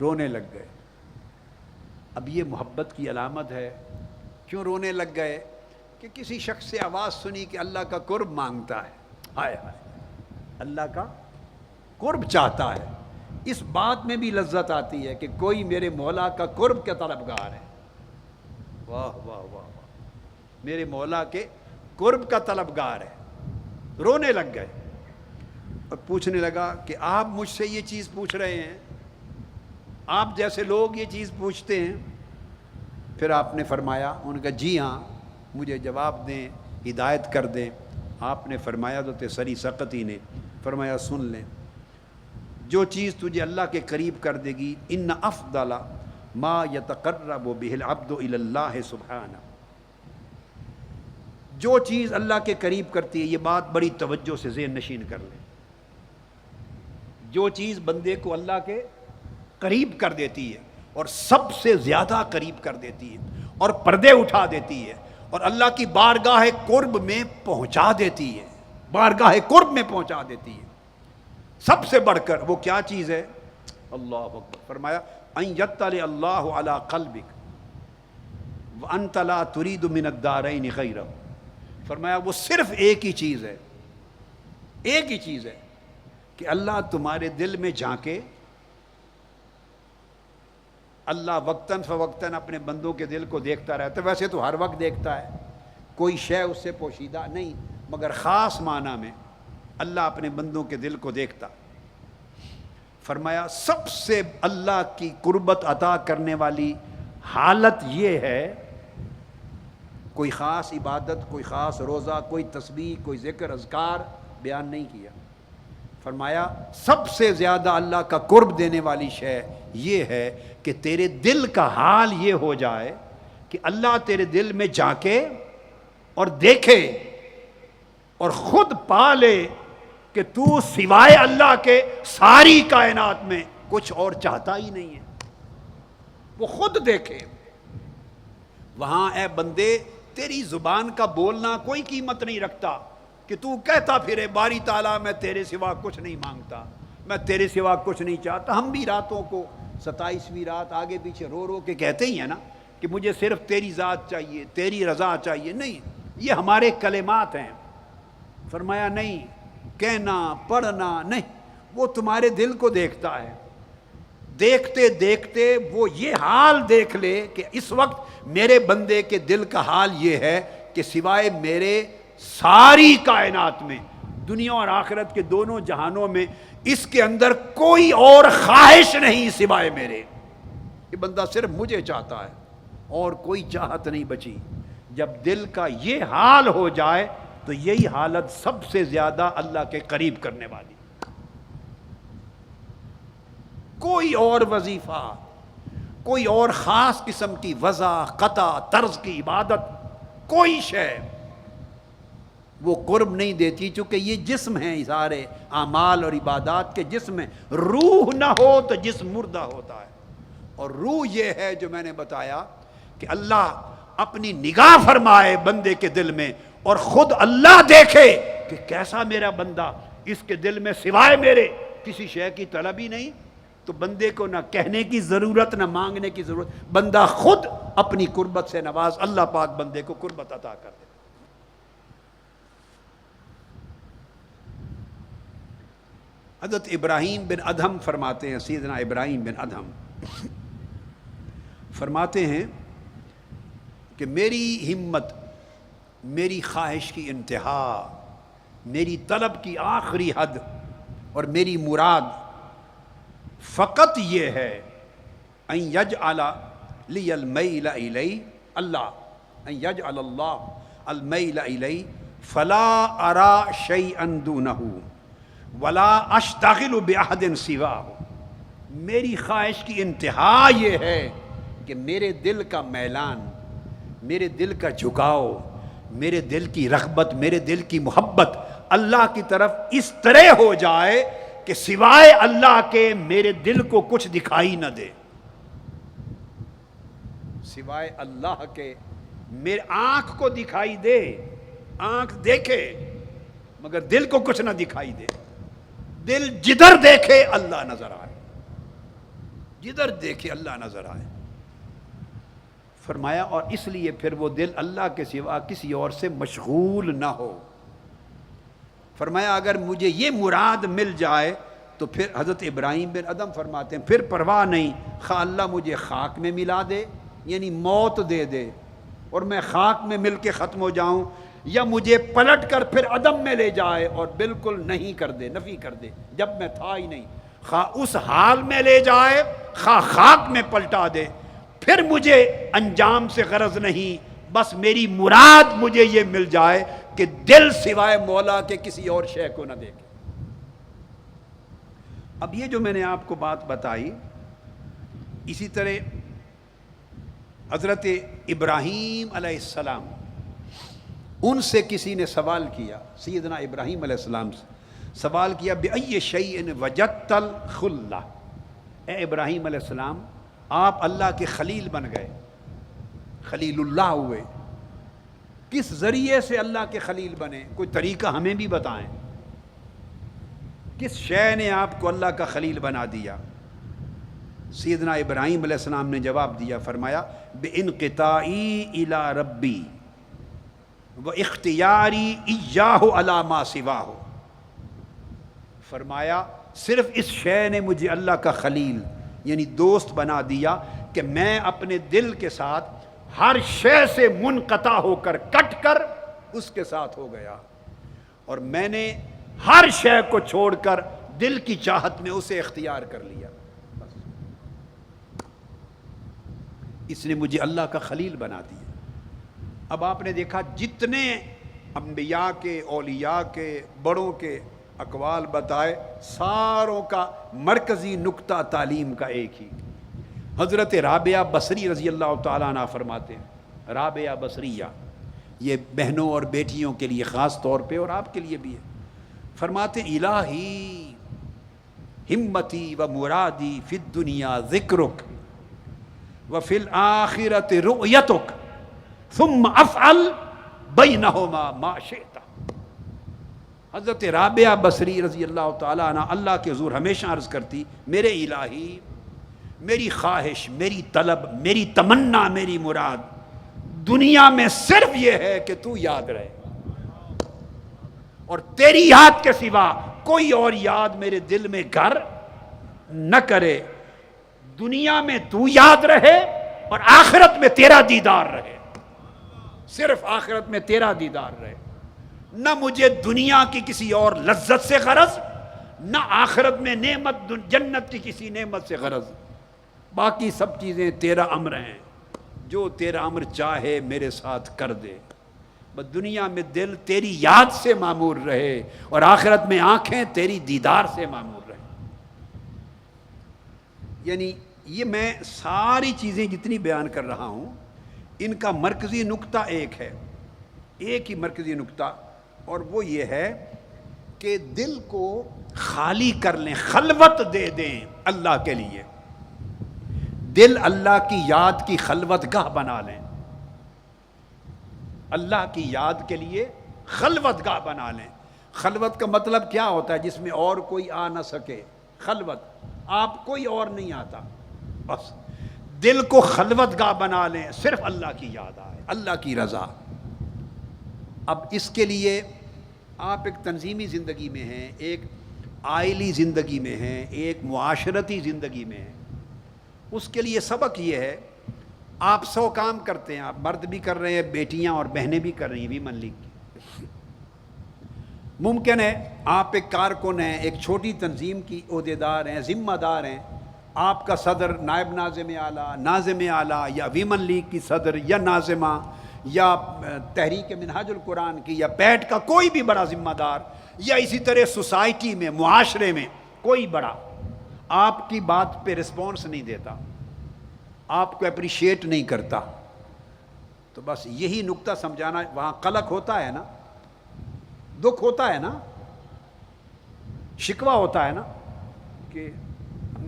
رونے لگ گئے. اب یہ محبت کی علامت ہے. کیوں رونے لگ گئے؟ کہ کسی شخص سے آواز سنی کہ اللہ کا قرب مانگتا ہے. ہائے ہائے، اللہ کا قرب چاہتا ہے. اس بات میں بھی لذت آتی ہے کہ کوئی میرے مولا کا قرب کا طلبگار ہے. واہ واہ واہ واہ، میرے مولا کے قرب کا طلبگار ہے. رونے لگ گئے اور پوچھنے لگا کہ آپ مجھ سے یہ چیز پوچھ رہے ہیں، آپ جیسے لوگ یہ چیز پوچھتے ہیں؟ پھر آپ نے فرمایا، ان کا جی ہاں، مجھے جواب دیں، ہدایت کر دیں. آپ نے فرمایا، تو سری سقطی نے فرمایا سن لیں، جو چیز تجھے اللہ کے قریب کر دے گی، ان افضل ما یتقرب بہ العبد الی اللہ سبحانہ، جو چیز اللہ کے قریب کرتی ہے، یہ بات بڑی توجہ سے ذہن نشین کر لیں، جو چیز بندے کو اللہ کے قریب کر دیتی ہے اور سب سے زیادہ قریب کر دیتی ہے اور پردے اٹھا دیتی ہے اور اللہ کی بارگاہ قرب میں پہنچا دیتی ہے، بارگاہ قرب میں پہنچا دیتی ہے، سب سے بڑھ کر وہ کیا چیز ہے؟ اللہ اکبر. فرمایا ان یطلع اللہ علی قلبک وانت لا ترید من الدارین غیرہ. فرمایا وہ صرف ایک ہی چیز ہے، ایک ہی چیز ہے کہ اللہ تمہارے دل میں جھانکے. اللہ وقتاً فوقتاً اپنے بندوں کے دل کو دیکھتا رہتا ہے، ویسے تو ہر وقت دیکھتا ہے، کوئی شے اس سے پوشیدہ نہیں، مگر خاص معنی میں اللہ اپنے بندوں کے دل کو دیکھتا. فرمایا سب سے اللہ کی قربت عطا کرنے والی حالت یہ ہے، کوئی خاص عبادت، کوئی خاص روزہ، کوئی تسبیح، کوئی ذکر اذکار بیان نہیں کیا. فرمایا سب سے زیادہ اللہ کا قرب دینے والی شے یہ ہے کہ تیرے دل کا حال یہ ہو جائے کہ اللہ تیرے دل میں جھانکے اور دیکھے اور خود پا لے کہ تو سوائے اللہ کے ساری کائنات میں کچھ اور چاہتا ہی نہیں ہے. وہ خود دیکھے. وہاں اے بندے تیری زبان کا بولنا کوئی قیمت نہیں رکھتا کہ تو کہتا پھرے باری تعالیٰ میں تیرے سوا کچھ نہیں مانگتا، میں تیرے سوا کچھ نہیں چاہتا. ہم بھی راتوں کو 27ویں رات آگے پیچھے رو رو کے کہتے ہی ہیں نا کہ مجھے صرف تیری ذات چاہیے، تیری رضا چاہیے. نہیں، یہ ہمارے کلمات ہیں. فرمایا نہیں، کہنا پڑھنا نہیں، وہ تمہارے دل کو دیکھتا ہے. دیکھتے دیکھتے وہ یہ حال دیکھ لے کہ اس وقت میرے بندے کے دل کا حال یہ ہے کہ سوائے میرے ساری کائنات میں، دنیا اور آخرت کے دونوں جہانوں میں، اس کے اندر کوئی اور خواہش نہیں سوائے میرے. یہ بندہ صرف مجھے چاہتا ہے اور کوئی چاہت نہیں بچی. جب دل کا یہ حال ہو جائے تو یہی حالت سب سے زیادہ اللہ کے قریب کرنے والی. کوئی اور وظیفہ، کوئی اور خاص قسم کی وضع، قطع، طرز کی عبادت، کوئی شے وہ قرب نہیں دیتی، چونکہ یہ جسم ہیں، سارے اعمال اور عبادات کے جسم ہیں. روح نہ ہو تو جسم مردہ ہوتا ہے. اور روح یہ ہے جو میں نے بتایا کہ اللہ اپنی نگاہ فرمائے بندے کے دل میں اور خود اللہ دیکھے کہ کیسا میرا بندہ، اس کے دل میں سوائے میرے کسی شے کی طلب ہی نہیں. تو بندے کو نہ کہنے کی ضرورت نہ مانگنے کی ضرورت، بندہ خود اپنی قربت سے نواز. اللہ پاک بندے کو قربت عطا کر دے. حضرت ابراہیم بن ادہم فرماتے ہیں، سیدنا ابراہیم بن ادہم فرماتے ہیں کہ میری ہمت، میری خواہش کی انتہا، میری طلب کی آخری حد اور میری مراد فقط یہ ہے ان یجعل لی المیل الی، اللہ ان یجعل اللہ المیل الی فلا ارى شیئا دونہ ولا اشتغل باحد سواہ. میری خواہش کی انتہا یہ ہے کہ میرے دل کا میلان، میرے دل کا جھکاؤ، میرے دل کی رغبت، میرے دل کی محبت اللہ کی طرف اس طرح ہو جائے کہ سوائے اللہ کے میرے دل کو کچھ دکھائی نہ دے. سوائے اللہ کے میرے آنکھ کو دکھائی دے، آنکھ دیکھے مگر دل کو کچھ نہ دکھائی دے. دل جدھر دیکھے اللہ نظر آئے، جدھر دیکھے اللہ نظر آئے. فرمایا اور اس لیے پھر وہ دل اللہ کے سوا کسی اور سے مشغول نہ ہو. فرمایا اگر مجھے یہ مراد مل جائے تو پھر حضرت ابراہیم بن ادم فرماتے ہیں پھر پرواہ نہیں، خواہ اللہ مجھے خاک میں ملا دے، یعنی موت دے دے اور میں خاک میں مل کے ختم ہو جاؤں، یا مجھے پلٹ کر پھر عدم میں لے جائے اور بالکل نہیں کر دے، نفی کر دے جب میں تھا ہی نہیں. خواہ اس حال میں لے جائے، خواہ خاک میں پلٹا دے، پھر مجھے انجام سے غرض نہیں، بس میری مراد مجھے یہ مل جائے کہ دل سوائے مولا کے کسی اور شے کو نہ دیکھے. اب یہ جو میں نے آپ کو بات بتائی، اسی طرح حضرت ابراہیم علیہ السلام، ان سے کسی نے سوال کیا، سیدنا ابراہیم علیہ السلام سے سوال کیا بِأَيِّ شَيْءٍ وَجَدتَ الْخُلَّةَ. اے ابراہیم علیہ السلام، آپ اللہ کے خلیل بن گئے، خلیل اللہ ہوئے. کس ذریعے سے اللہ کے خلیل بنے؟ کوئی طریقہ ہمیں بھی بتائیں. کس شے نے آپ کو اللہ کا خلیل بنا دیا؟ سیدنا ابراہیم علیہ السلام نے جواب دیا، فرمایا بِإِنْقِطَاعِي إِلَىٰ رَبِّي وَإِخْتِيَارِي إِيَّاهُ عَلَىٰ مَا سِوَاهُ. فرمایا صرف اس شے نے مجھے اللہ کا خلیل یعنی دوست بنا دیا کہ میں اپنے دل کے ساتھ ہر شے سے منقطع ہو کر، کٹ کر اس کے ساتھ ہو گیا، اور میں نے ہر شے کو چھوڑ کر دل کی چاہت میں اسے اختیار کر لیا. بس اس نے مجھے اللہ کا خلیل بنا دیا. اب آپ نے دیکھا جتنے انبیاء کے، اولیاء کے، بڑوں کے اقوال بتائے، ساروں کا مرکزی نقطہ تعلیم کا ایک ہی. حضرت رابعہ بصری رضی اللہ تعالیٰ عنہ فرماتے ہیں، رابعہ بصریہ، یہ بہنوں اور بیٹیوں کے لیے خاص طور پہ اور آپ کے لیے بھی ہے، فرماتے الہی ہمتی و مرادی فی الدنیا ذکرک و فی الآخرت رؤیتک ثم افعل بینہما ما شئت. حضرت رابعہ بصری رضی اللہ تعالیٰ عنہ اللہ کے حضور ہمیشہ عرض کرتی، میرے الہی، میری خواہش، میری طلب، میری تمنا، میری مراد دنیا میں صرف یہ ہے کہ تو یاد رہے، اور تیری یاد کے سوا کوئی اور یاد میرے دل میں گھر نہ کرے. دنیا میں تو یاد رہے اور آخرت میں تیرا دیدار رہے، صرف آخرت میں تیرا دیدار رہے. نہ مجھے دنیا کی کسی اور لذت سے غرض، نہ آخرت میں نعمت جنت کی کسی نعمت سے غرض. باقی سب چیزیں تیرا امر ہیں، جو تیرا امر چاہے میرے ساتھ کر دے، بس دنیا میں دل تیری یاد سے معمور رہے اور آخرت میں آنکھیں تیری دیدار سے معمور رہیں۔ یعنی یہ میں ساری چیزیں جتنی بیان کر رہا ہوں ان کا مرکزی نقطہ ایک ہے، ایک ہی مرکزی نقطہ، اور وہ یہ ہے کہ دل کو خالی کر لیں، خلوت دے دیں اللہ کے لیے، دل اللہ کی یاد کی خلوت گاہ بنا لیں، اللہ کی یاد کے لیے خلوت گاہ بنا لیں۔ خلوت کا مطلب کیا ہوتا ہے؟ جس میں اور کوئی آ نہ سکے، خلوت، آپ کوئی اور نہیں آتا، بس دل کو خلوت گاہ بنا لیں، صرف اللہ کی یاد آئے، اللہ کی رضا۔ اب اس کے لیے آپ ایک تنظیمی زندگی میں ہیں، ایک آئلی زندگی میں ہیں، ایک معاشرتی زندگی میں ہیں، اس کے لیے سبق یہ ہے، آپ 100 کام کرتے ہیں، آپ مرد بھی کر رہے ہیں، بیٹیاں اور بہنیں بھی کر رہی ہیں ویمن لیگ کی، ممکن ہے آپ ایک کارکن ہیں، ایک چھوٹی تنظیم کی عہدیدار ہیں، ذمہ دار ہیں، آپ کا صدر، نائب ناظم اعلیٰ، ناظم اعلیٰ، یا ویمن لیگ کی صدر یا ناظمہ، یا تحریک منہاج القرآن کی، یا پیٹ کا کوئی بھی بڑا ذمہ دار، یا اسی طرح سوسائٹی میں، معاشرے میں کوئی بڑا آپ کی بات پہ رسپانس نہیں دیتا، آپ کو اپریشیٹ نہیں کرتا، تو بس یہی نقطہ سمجھانا، وہاں قلق ہوتا ہے نا، دکھ ہوتا ہے نا، شکوہ ہوتا ہے نا کہ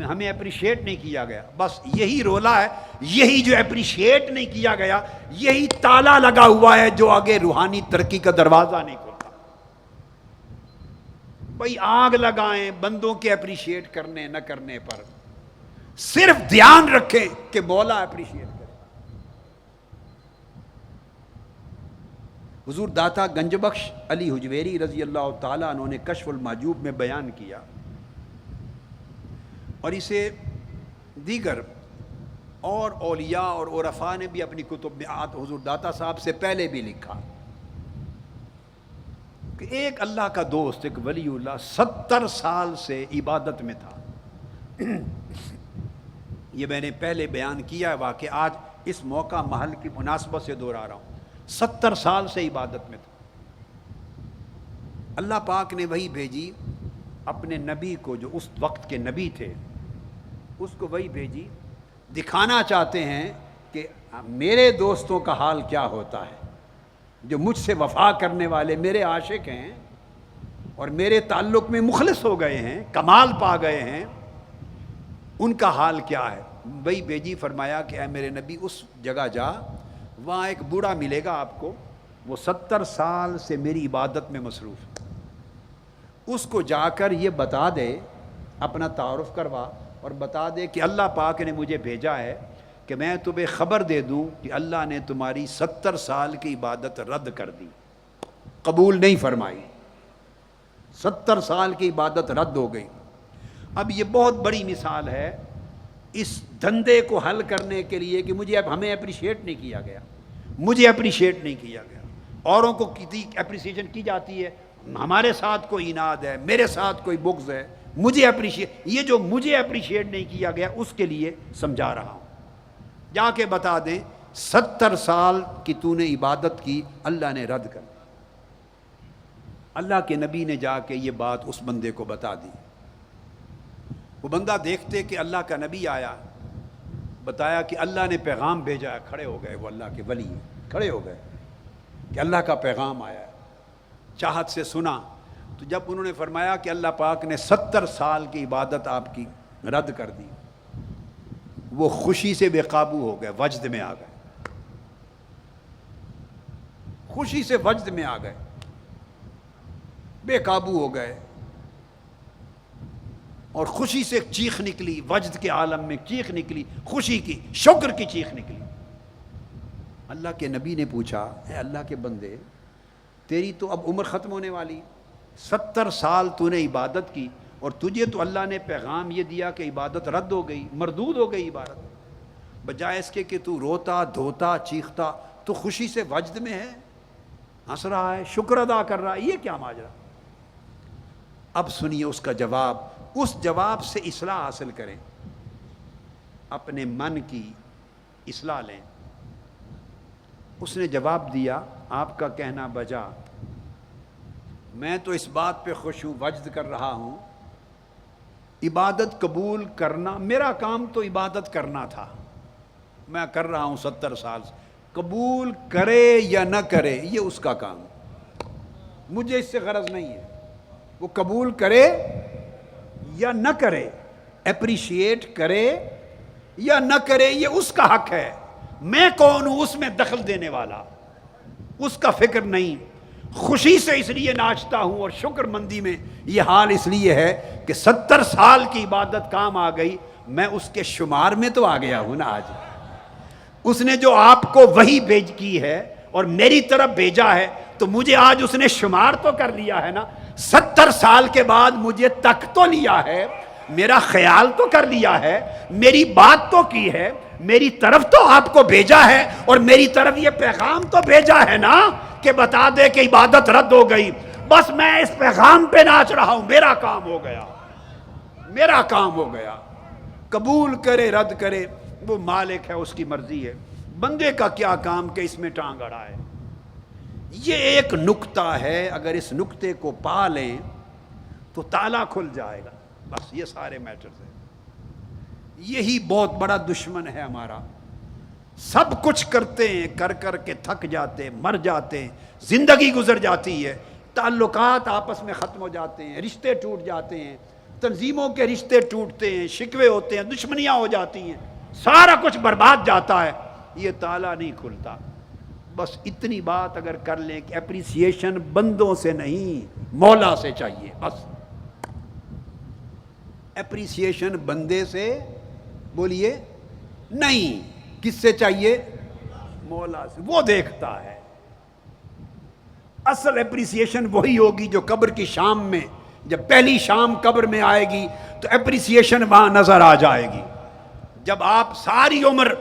ہمیں اپریشیٹ نہیں کیا گیا، بس یہی رولا ہے، یہی جو اپریشیٹ نہیں کیا گیا، یہی تالا لگا ہوا ہے جو آگے روحانی ترقی کا دروازہ نہیں کھلتا۔ بھئی آگ لگائیں بندوں کے اپریشیٹ کرنے نہ کرنے پر، صرف دھیان رکھیں کہ مولا اپریشیٹ کرے۔ حضور داتا گنج بخش علی حجویری رضی اللہ تعالیٰ عنہ نے کشف المحجوب میں بیان کیا، اور اسے دیگر اور اولیاء اور عرفاء نے بھی اپنی کتب میں حضور داتا صاحب سے پہلے بھی لکھا کہ ایک اللہ کا دوست، ایک ولی اللہ 70 سال سے عبادت میں تھا۔ یہ میں نے پہلے بیان کیا ہے واقعہ، آج اس موقع محل کی مناسبت سے دہرا رہا ہوں، 70 سال سے عبادت میں تھا۔ اللہ پاک نے وحی بھیجی اپنے نبی کو، جو اس وقت کے نبی تھے، اس کو وحی بھیجی، دکھانا چاہتے ہیں کہ میرے دوستوں کا حال کیا ہوتا ہے، جو مجھ سے وفا کرنے والے میرے عاشق ہیں اور میرے تعلق میں مخلص ہو گئے ہیں، کمال پا گئے ہیں، ان کا حال کیا ہے۔ وہی بھیجی، فرمایا کہ اے میرے نبی اس جگہ جا، وہاں ایک بوڑھا ملے گا آپ کو، وہ 70 سال سے میری عبادت میں مصروف ہے، اس کو جا کر یہ بتا دے، اپنا تعارف کروا اور بتا دے کہ اللہ پاک نے مجھے بھیجا ہے کہ میں تمہیں خبر دے دوں کہ اللہ نے تمہاری 70 سال کی عبادت رد کر دی، قبول نہیں فرمائی، 70 سال کی عبادت رد ہو گئی۔ اب یہ بہت بڑی مثال ہے اس دھندے کو حل کرنے کے لیے کہ ہمیں اپریشیٹ نہیں کیا گیا، مجھے اپریشیٹ نہیں کیا گیا، اوروں کو کتنی اپریسیشن کی جاتی ہے، ہمارے ساتھ کوئی اناد ہے، میرے ساتھ کوئی بغض ہے، مجھے اپریشیٹ، یہ جو مجھے اپریشیٹ نہیں کیا گیا اس کے لیے سمجھا رہا ہوں۔ جا کے بتا دیں 70 سال کی تو نے عبادت کی، اللہ نے رد کر دی۔ اللہ کے نبی نے جا کے یہ بات اس بندے کو بتا دی، وہ بندہ دیکھتے کہ اللہ کا نبی آیا، بتایا کہ اللہ نے پیغام بھیجا ہے، کھڑے ہو گئے، وہ اللہ کے ولی کھڑے ہو گئے کہ اللہ کا پیغام آیا ہے، چاہت سے سنا۔ تو جب انہوں نے فرمایا کہ اللہ پاک نے 70 سال کی عبادت آپ کی رد کر دی، وہ خوشی سے بے قابو ہو گئے، وجد میں آ گئے، خوشی سے وجد میں آ گئے، بے قابو ہو گئے، اور خوشی سے چیخ نکلی، وجد کے عالم میں چیخ نکلی، خوشی کی، شکر کی چیخ نکلی۔ اللہ کے نبی نے پوچھا، اے اللہ کے بندے، تیری تو اب عمر ختم ہونے والی، 70 سال تو نے عبادت کی، اور تجھے تو اللہ نے پیغام یہ دیا کہ عبادت رد ہو گئی، مردود ہو گئی عبادت، بجائے اس کے کہ تو روتا دھوتا چیختا، تو خوشی سے وجد میں ہے، ہنس رہا ہے، شکر ادا کر رہا ہے، یہ کیا ماجرا؟ اب سنیے اس کا جواب، اس جواب سے اصلاح حاصل کریں۔ اپنے من کی اصلاح لیں۔ اس نے جواب دیا آپ کا کہنا بجا، میں تو اس بات پہ خوش ہوں، وجد کر رہا ہوں، عبادت قبول کرنا، میرا کام تو عبادت کرنا تھا، میں کر رہا ہوں 70 سال سے، قبول کرے یا نہ کرے یہ اس کا کام، مجھے اس سے غرض نہیں ہے، وہ قبول کرے یا نہ کرے، اپریشیٹ کرے یا نہ کرے یہ اس کا حق ہے، میں کون ہوں اس میں دخل دینے والا، اس کا فکر نہیں۔ خوشی سے اس لیے ناچتا ہوں اور شکر مندی میں یہ حال اس لیے ہے کہ 70 سال کی عبادت کام آ گئی، میں اس کے شمار میں تو آ گیا ہوں نا آج۔ اس نے جو آپ کو وحی بھیج کی ہے اور میری طرف بھیجا ہے تو مجھے آج اس نے شمار تو کر لیا ہے نا، 70 سال کے بعد مجھے تک تو لیا ہے، میرا خیال تو کر لیا ہے، میری بات تو کی ہے، میری طرف تو آپ کو بھیجا ہے، اور میری طرف یہ پیغام تو بھیجا ہے نا کہ بتا دے کہ عبادت رد ہو گئی، بس میں اس پیغام پہ ناچ رہا ہوں، میرا کام ہو گیا، میرا کام ہو گیا۔ قبول کرے رد کرے وہ مالک ہے، اس کی مرضی ہے، بندے کا کیا کام کہ اس میں ٹانگ اڑائے۔ یہ ایک نکتہ ہے، اگر اس نکتے کو پا لیں تو تالا کھل جائے گا، بس یہ سارے میٹرز ہیں۔ یہی بہت بڑا دشمن ہے ہمارا، سب کچھ کرتے ہیں، کر کر کے تھک جاتے ہیں، مر جاتے ہیں، زندگی گزر جاتی ہے، تعلقات آپس میں ختم ہو جاتے ہیں، رشتے ٹوٹ جاتے ہیں، تنظیموں کے رشتے ٹوٹتے ہیں، شکوے ہوتے ہیں، دشمنیاں ہو جاتی ہیں، سارا کچھ برباد جاتا ہے، یہ تالا نہیں کھلتا۔ بس اتنی بات اگر کر لیں کہ اپریسیشن بندوں سے نہیں مولا سے چاہیے، بس اپریسیشن بندے سے بولیے نہیں، کس سے چاہیے؟ مولا سے، وہ دیکھتا ہے۔ اصل اپریسیشن وہی ہوگی جو قبر کی شام میں، جب پہلی شام قبر میں آئے گی تو اپریسیشن وہاں نظر آ جائے گی۔ جب آپ ساری عمر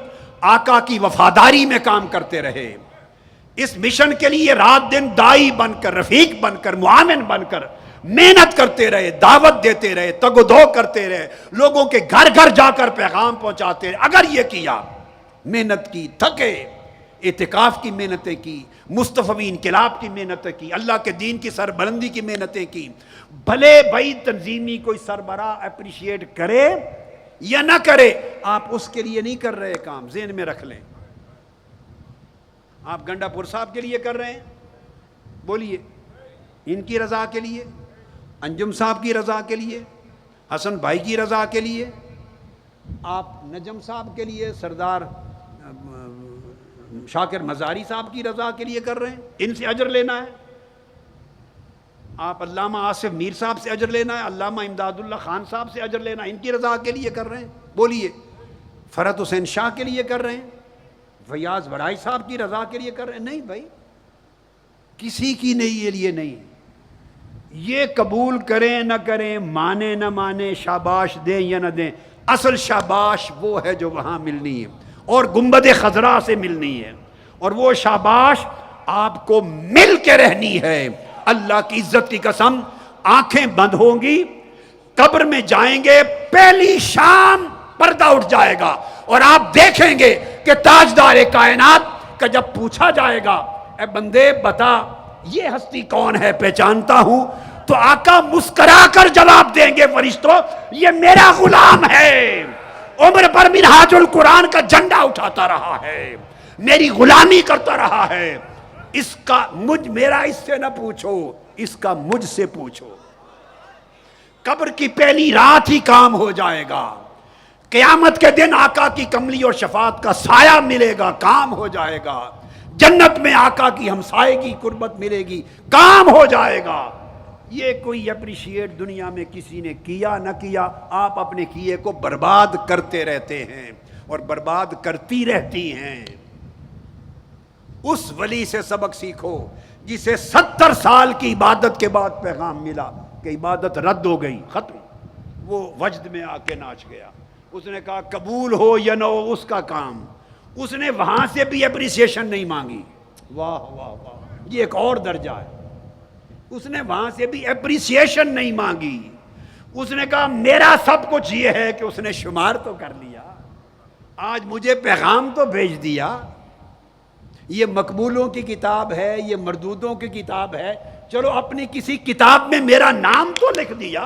آقا کی وفاداری میں کام کرتے رہے، اس مشن کے لیے رات دن دائی بن کر، رفیق بن کر، معاون بن کر محنت کرتے رہے، دعوت دیتے رہے، تگ و دو کرتے رہے، لوگوں کے گھر گھر جا کر پیغام پہنچاتے رہے، اگر یہ کیا، محنت کی، تھکے، اعتکاف کی محنتیں کی، مصطفی انقلاب کی محنتیں کی، اللہ کے دین کی سربلندی کی محنتیں کی، بھلے بھائی تنظیمی کوئی سربراہ اپریشیٹ کرے یا نہ کرے، آپ اس کے لیے نہیں کر رہے کام، ذہن میں رکھ لیں۔ آپ گنڈا پور صاحب کے لیے کر رہے ہیں، بولیے، ان کی رضا کے لیے، انجم صاحب کی رضا کے لیے، حسن بھائی کی رضا کے لیے، آپ نجم صاحب کے لیے، سردار شاکر مزاری صاحب کی رضا کے لیے کر رہے ہیں، ان سے اجر لینا ہے۔ آپ علامہ آصف میر صاحب سے اجر لینا ہے، علامہ امداد اللہ خان صاحب سے اجر لینا ہے، ان کی رضا کے لیے کر رہے ہیں، بولیے۔ فرحت حسین شاہ کے لیے کر رہے ہیں، فیاض ورائی صاحب کی رضا کے لیے کر رہے ہیں، نہیں بھائی، کسی کی نہیں، یہ لیے نہیں۔ یہ قبول کریں نہ کریں، مانے نہ مانے، شاباش دیں یا نہ دیں، اصل شاباش وہ ہے جو وہاں ملنی ہے اور گنبد خضرا سے ملنی ہے، اور وہ شاباش آپ کو مل کے رہنی ہے۔ اللہ کی عزت کی قسم، آنکھیں بند ہوں گی، قبر میں جائیں گے، پہلی شام پردہ اٹھ جائے گا اور آپ دیکھیں گے کہ تاجدار کائنات کا جب پوچھا جائے گا، اے بندے بتا یہ ہستی کون ہے، پہچانتا ہوں، تو آقا مسکرا کر جواب دیں گے، فرشتوں یہ میرا غلام ہے، عمر پر منہاج القرآن کا جھنڈا اٹھاتا رہا ہے، میری غلامی کرتا رہا ہے، اس کا میرا اس سے نہ پوچھو، اس کا مجھ سے پوچھو۔ قبر کی پہلی رات ہی کام ہو جائے گا، قیامت کے دن آقا کی کملی اور شفاعت کا سایہ ملے گا، کام ہو جائے گا، جنت میں آقا کی ہمسائے کی قربت ملے گی، کام ہو جائے گا۔ یہ کوئی اپریشیٹ دنیا میں کسی نے کیا نہ کیا، آپ اپنے کیے کو برباد کرتے رہتے ہیں اور برباد کرتی رہتی ہیں۔ اس ولی سے سبق سیکھو جسے 70 سال کی عبادت کے بعد پیغام ملا کہ عبادت رد ہو گئی، ختم، وہ وجد میں آ کے ناچ گیا، اس نے کہا قبول ہو یا نہ ہو اس کا کام، اس نے وہاں سے بھی اپریسیشن نہیں مانگی، واہ واہ واہ، یہ ایک اور درجہ ہے، اس نے وہاں سے بھی اپریسیشن نہیں مانگی، اس نے کہا میرا سب کچھ یہ ہے کہ اس نے شمار تو کر لیا، آج مجھے پیغام تو بھیج دیا، یہ مقبولوں کی کتاب ہے، یہ مردودوں کی کتاب ہے، چلو اپنی کسی کتاب میں میرا نام تو لکھ دیا۔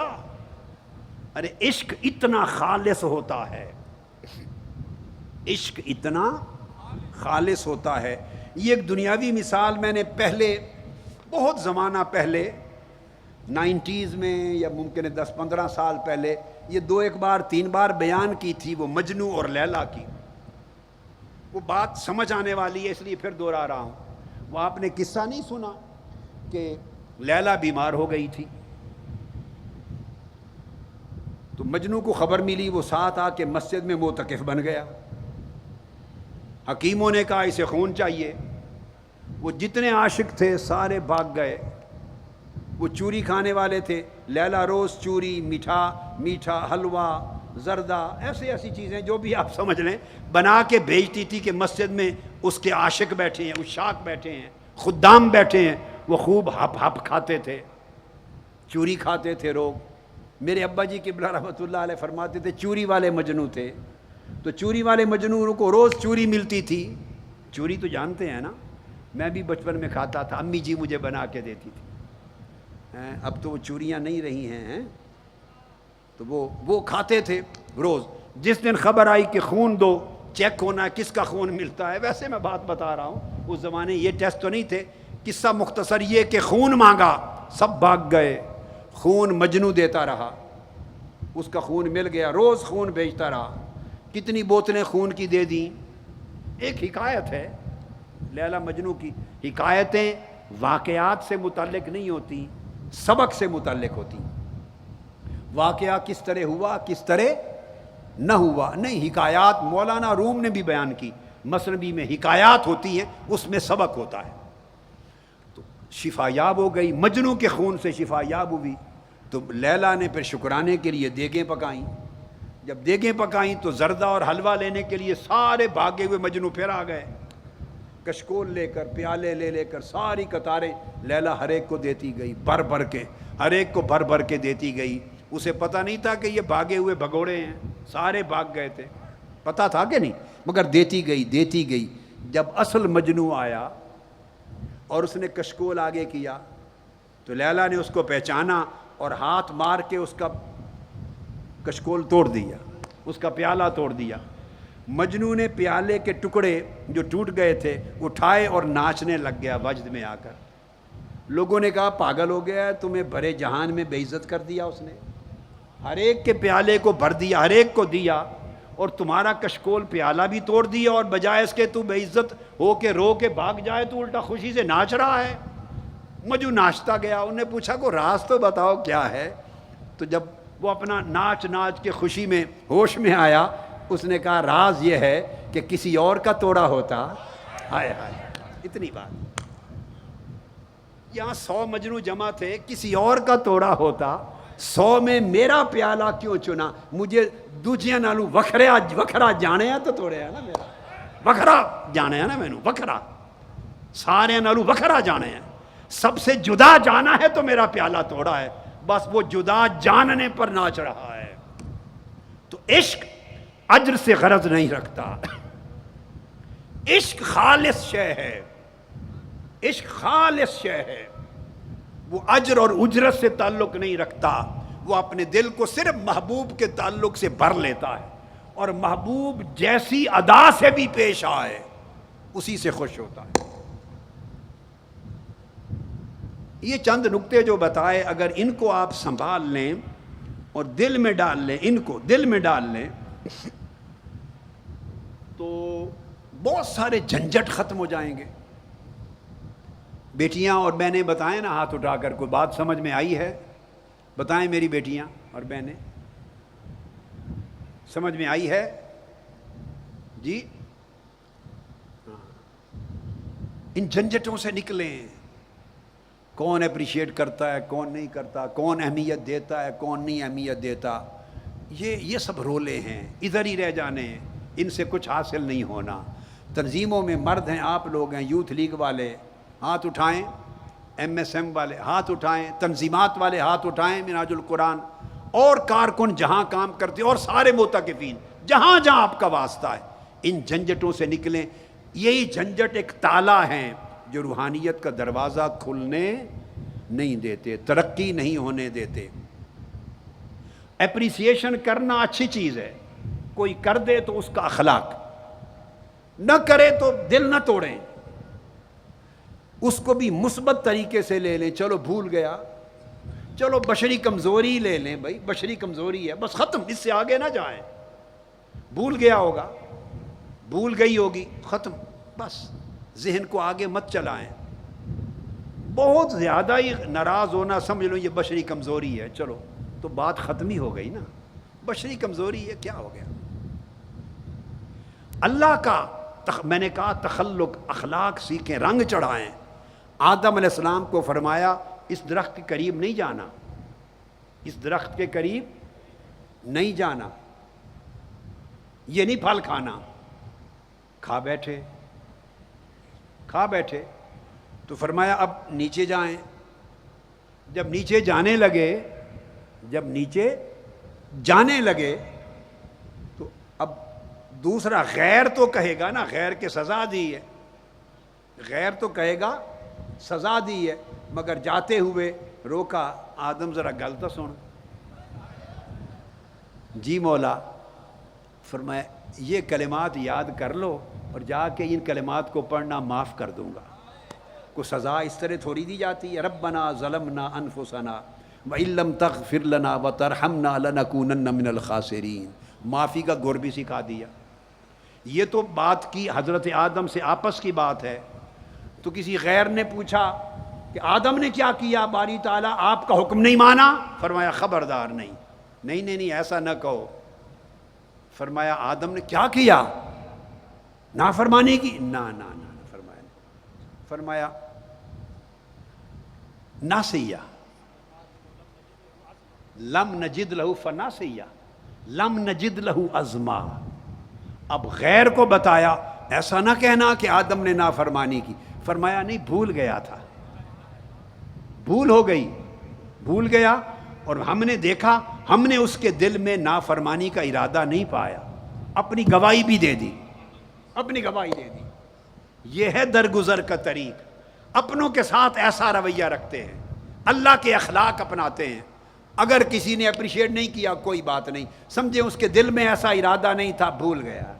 ارے عشق اتنا خالص ہوتا ہے، عشق اتنا خالص ہوتا ہے۔ یہ ایک دنیاوی مثال میں نے پہلے بہت زمانہ پہلے 90s میں یا ممکن ہے 10-15 سال پہلے یہ 2-3 بار بیان کی تھی، وہ مجنو اور لیلا کی۔ وہ بات سمجھ آنے والی ہے اس لیے پھر دوہرا رہا ہوں۔ وہ آپ نے قصہ نہیں سنا کہ لیلا بیمار ہو گئی تھی تو مجنو کو خبر ملی، وہ ساتھ آ کے مسجد میں معتکف بن گیا۔ حکیموں نے کہا اسے خون چاہیے، وہ جتنے عاشق تھے سارے بھاگ گئے۔ وہ چوری کھانے والے تھے، لیلا روز چوری، میٹھا حلوہ، زردہ، ایسی چیزیں جو بھی آپ سمجھ لیں بنا کے بھیجتی تھی کہ مسجد میں اس کے عاشق بیٹھے ہیں، عشاق بیٹھے ہیں، خدام بیٹھے ہیں، وہ خوب ہپ کھاتے تھے، چوری کھاتے تھے لوگ۔ میرے ابا جی قبلہ رحمۃ اللہ علیہ فرماتے تھے چوری والے مجنو تھے، تو چوری والے مجنو کو روز چوری ملتی تھی۔ چوری تو جانتے ہیں نا، میں بھی بچپن میں کھاتا تھا، امی جی مجھے بنا کے دیتی تھی۔ اب تو وہ چوریاں نہیں رہی ہیں، تو وہ کھاتے تھے روز۔ جس دن خبر آئی کہ خون دو، چیک ہونا ہے کس کا خون ملتا ہے، ویسے میں بات بتا رہا ہوں، اس زمانے یہ ٹیسٹ تو نہیں تھے۔ قصہ مختصر یہ کہ خون مانگا، سب بھاگ گئے، خون مجنو دیتا رہا، اس کا خون مل گیا، روز خون بھیجتا رہا۔ کتنی بوتلیں خون کی دے دیں۔ ایک حکایت ہے لیلا مجنو کی، حکایتیں واقعات سے متعلق نہیں ہوتی، سبق سے متعلق ہوتی۔ واقعہ کس طرح ہوا کس طرح نہ ہوا نہیں، حکایات مولانا روم نے بھی بیان کی، مثنوی میں حکایات ہوتی ہیں، اس میں سبق ہوتا ہے۔ تو شفا یاب ہو گئی، مجنو کے خون سے شفا یاب ہوئی، تو لیلا نے پھر شکرانے کے لیے دیگیں پکائیں۔ جب دیگیں پکائیں تو زردہ اور حلوہ لینے کے لیے سارے بھاگے ہوئے مجنو پھر آ گئے، کشکول لے کر، پیالے لے کر، ساری قطاریں لیلا ہر ایک کو دیتی گئی، بھر کے ہر ایک کو بھر کے دیتی گئی۔ اسے پتہ نہیں تھا کہ یہ بھاگے ہوئے بھگوڑے ہیں، سارے بھاگ گئے تھے، پتہ تھا کہ نہیں، مگر دیتی گئی۔ جب اصل مجنو آیا اور اس نے کشکول آگے کیا تو لیلا نے اس کو پہچانا اور ہاتھ مار کے اس کا کشکول توڑ دیا، اس کا پیالہ توڑ دیا۔ مجنو نے پیالے کے ٹکڑے جو ٹوٹ گئے تھے اٹھائے اور ناچنے لگ گیا وجد میں آ کر۔ لوگوں نے کہا پاگل ہو گیا ہے، تمہیں بھرے جہان میں بے عزت کر دیا اس نے، ہر ایک کے پیالے کو بھر دیا، ہر ایک کو دیا، اور تمہارا کشکول پیالہ بھی توڑ دیا، اور بجائے اس کے تو بے عزت ہو کے رو کے بھاگ جائے تو الٹا خوشی سے ناچ رہا ہے۔ مجنو ناچتا گیا، انہوں نے پوچھا کو راز تو بتاؤ کیا ہے؟ تو جب وہ اپنا ناچ کے خوشی میں ہوش میں آیا، اس نے کہا راز یہ ہے کہ کسی اور کا توڑا ہوتا، ہائے اتنی بات، یہاں 100 مجنو جمع تھے، کسی اور کا توڑا ہوتا، 100 میں میرا پیالہ کیوں چنا؟ مجھے دوجیاں نالوں وکھرا جانے تو توڑے ہے نا، میرا وکھرا جانے ہے نا، مینوں وکھرا سارے نالوں وکھرا جانے ہیں، سب سے جدا جانا ہے تو میرا پیالہ توڑا ہے، بس وہ جدا جاننے پر ناچ رہا ہے۔ تو عشق اجر سے غرض نہیں رکھتا، عشق خالص شے ہے، عشق خالص شے ہے، وہ اجر اور اجرت سے تعلق نہیں رکھتا، وہ اپنے دل کو صرف محبوب کے تعلق سے بھر لیتا ہے، اور محبوب جیسی ادا سے بھی پیش آئے اسی سے خوش ہوتا ہے۔ یہ چند نکتے جو بتائے، اگر ان کو آپ سنبھال لیں اور دل میں ڈال لیں، ان کو دل میں ڈال لیں تو بہت سارے جھنجٹ ختم ہو جائیں گے۔ بیٹیاں اور بہنیں بتائیں نا ہاتھ اٹھا کر، کوئی بات سمجھ میں آئی ہے؟ بتائیں میری بیٹیاں اور بہنیں، سمجھ میں آئی ہے؟ جی ان جھنجٹوں سے نکلیں، کون اپریشیٹ کرتا ہے، کون نہیں کرتا، کون اہمیت دیتا ہے، کون نہیں اہمیت دیتا، یہ سب رولے ہیں، ادھر ہی رہ جانے ہیں، ان سے کچھ حاصل نہیں ہونا۔ تنظیموں میں مرد ہیں، آپ لوگ ہیں، یوتھ لیگ والے ہاتھ اٹھائیں، ایم ایس ایم والے ہاتھ اٹھائیں، تنظیمات والے ہاتھ اٹھائیں، منہاج القرآن، اور کارکن جہاں کام کرتے اور سارے معتکفین جہاں جہاں آپ کا واسطہ ہے، ان جھنجٹوں سے نکلیں. یہی جھنجٹ ایک تالا ہیں جو روحانیت کا دروازہ کھلنے نہیں دیتے، ترقی نہیں ہونے دیتے. اپریسیشن کرنا اچھی چیز ہے، کوئی کر دے تو اس کا اخلاق، نہ کرے تو دل نہ توڑیں، اس کو بھی مثبت طریقے سے لے لیں. چلو بھول گیا، چلو بشری کمزوری لے لیں، بھائی بشری کمزوری ہے، بس ختم، اس سے آگے نہ جائیں. بھول گیا ہوگا، بھول گئی ہوگی، ختم، بس ذہن کو آگے مت چلائیں. بہت زیادہ ہی ناراض ہونا سمجھ لو یہ بشری کمزوری ہے، چلو تو بات ختم ہی ہو گئی نا. بشری کمزوری ہے، کیا ہو گیا؟ اللہ کا میں نے کہا تخلق، اخلاق سیکھیں، رنگ چڑھائیں. آدم علیہ السلام کو فرمایا اس درخت کے قریب نہیں جانا، اس درخت کے قریب نہیں جانا، یہ نہیں پھل کھانا. کھا بیٹھے، کھا بیٹھے تو فرمایا اب نیچے جائیں. جب نیچے جانے لگے، جب نیچے جانے لگے تو اب دوسرا غیر تو کہے گا نا، غیر کے سزا دی ہے، غیر تو کہے گا سزا دی ہے، مگر جاتے ہوئے روکا، آدم ذرا گل تو سن. جی مولا. فرمایا یہ کلمات یاد کر لو اور جا کے ان کلمات کو پڑھنا، معاف کر دوں گا. کو سزا اس طرح تھوڑی دی جاتی ہے. ربنا ظلمنا انفسنا وَإِن لَّمْ تَغْفِرْ لَنَا وَتَرْحَمْنَا لَنَكُونَنَّ مِنَ الْخَاسِرِينَ. معافی کا گر بھی سکھا دیا. یہ تو بات کی حضرت آدم سے آپس کی بات ہے. تو کسی غیر نے پوچھا کہ آدم نے کیا کیا، باری تعالیٰ آپ کا حکم نہیں مانا؟ فرمایا خبردار، نہیں نہیں نہیں نہیں ایسا نہ کہو. فرمایا آدم نے کیا کیا؟ نافرمانی کی؟ نہ نہ نہ. فرمایا ناسیہ، لم نجد لہو فناسیہ لم نجد لہو عزما. اب غیر کو بتایا ایسا نہ کہنا کہ آدم نے نافرمانی کی. فرمایا نہیں، بھول گیا تھا، بھول ہو گئی، بھول گیا. اور ہم نے دیکھا، ہم نے اس کے دل میں نافرمانی کا ارادہ نہیں پایا. اپنی گواہی بھی دے دی، اپنی گواہی دے دی. یہ ہے درگزر کا طریق. اپنوں کے ساتھ ایسا رویہ رکھتے ہیں، اللہ کے اخلاق اپناتے ہیں. اگر کسی نے اپریشیٹ نہیں کیا کوئی بات نہیں، سمجھے اس کے دل میں ایسا ارادہ نہیں تھا، بھول گیا،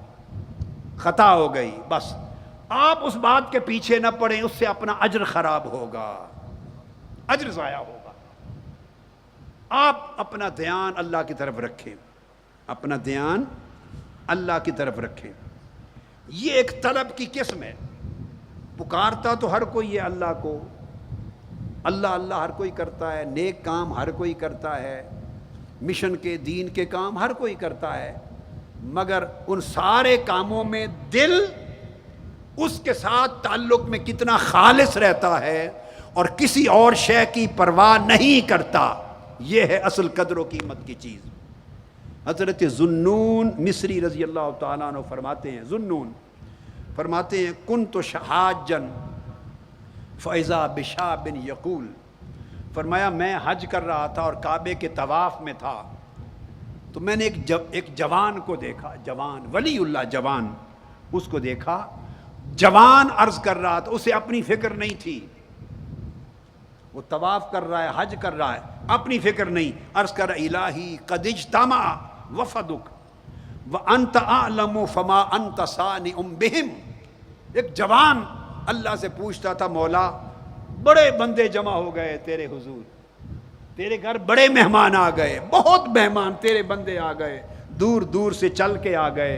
خطا ہو گئی، بس. آپ اس بات کے پیچھے نہ پڑیں، اس سے اپنا اجر خراب ہوگا، اجر ضائع ہوگا. آپ اپنا دھیان اللہ کی طرف رکھیں، اپنا دھیان اللہ کی طرف رکھیں. یہ ایک طلب کی قسم ہے. پکارتا تو ہر کوئی ہے اللہ کو، اللہ اللہ ہر کوئی کرتا ہے، نیک کام ہر کوئی کرتا ہے، مشن کے دین کے کام ہر کوئی کرتا ہے، مگر ان سارے کاموں میں دل اس کے ساتھ تعلق میں کتنا خالص رہتا ہے اور کسی اور شے کی پرواہ نہیں کرتا. یہ ہے اصل قدر و قیمت کی چیز. حضرت ذوالنون مصری رضی اللہ تعالیٰ عنہ فرماتے ہیں، ذوالنون فرماتے ہیں کنت حاجن فاذا بشاب یقول. فرمایا میں حج کر رہا تھا اور کعبے کے طواف میں تھا تو میں نے ایک جوان کو دیکھا، جوان ولی اللہ جوان، اس کو دیکھا. جوان عرض کر رہا تھا، اسے اپنی فکر نہیں تھی، وہ طواف کر رہا ہے، حج کر رہا ہے، اپنی فکر نہیں. عرض کر الہی قد اجتمع وفدک وانت اعلم فما انت صانع بہم. ایک جوان اللہ سے پوچھتا تھا، مولا بڑے بندے جمع ہو گئے تیرے حضور، تیرے گھر بڑے مہمان آ گئے، بہت مہمان تیرے بندے آ گئے، دور دور سے چل کے آ گئے.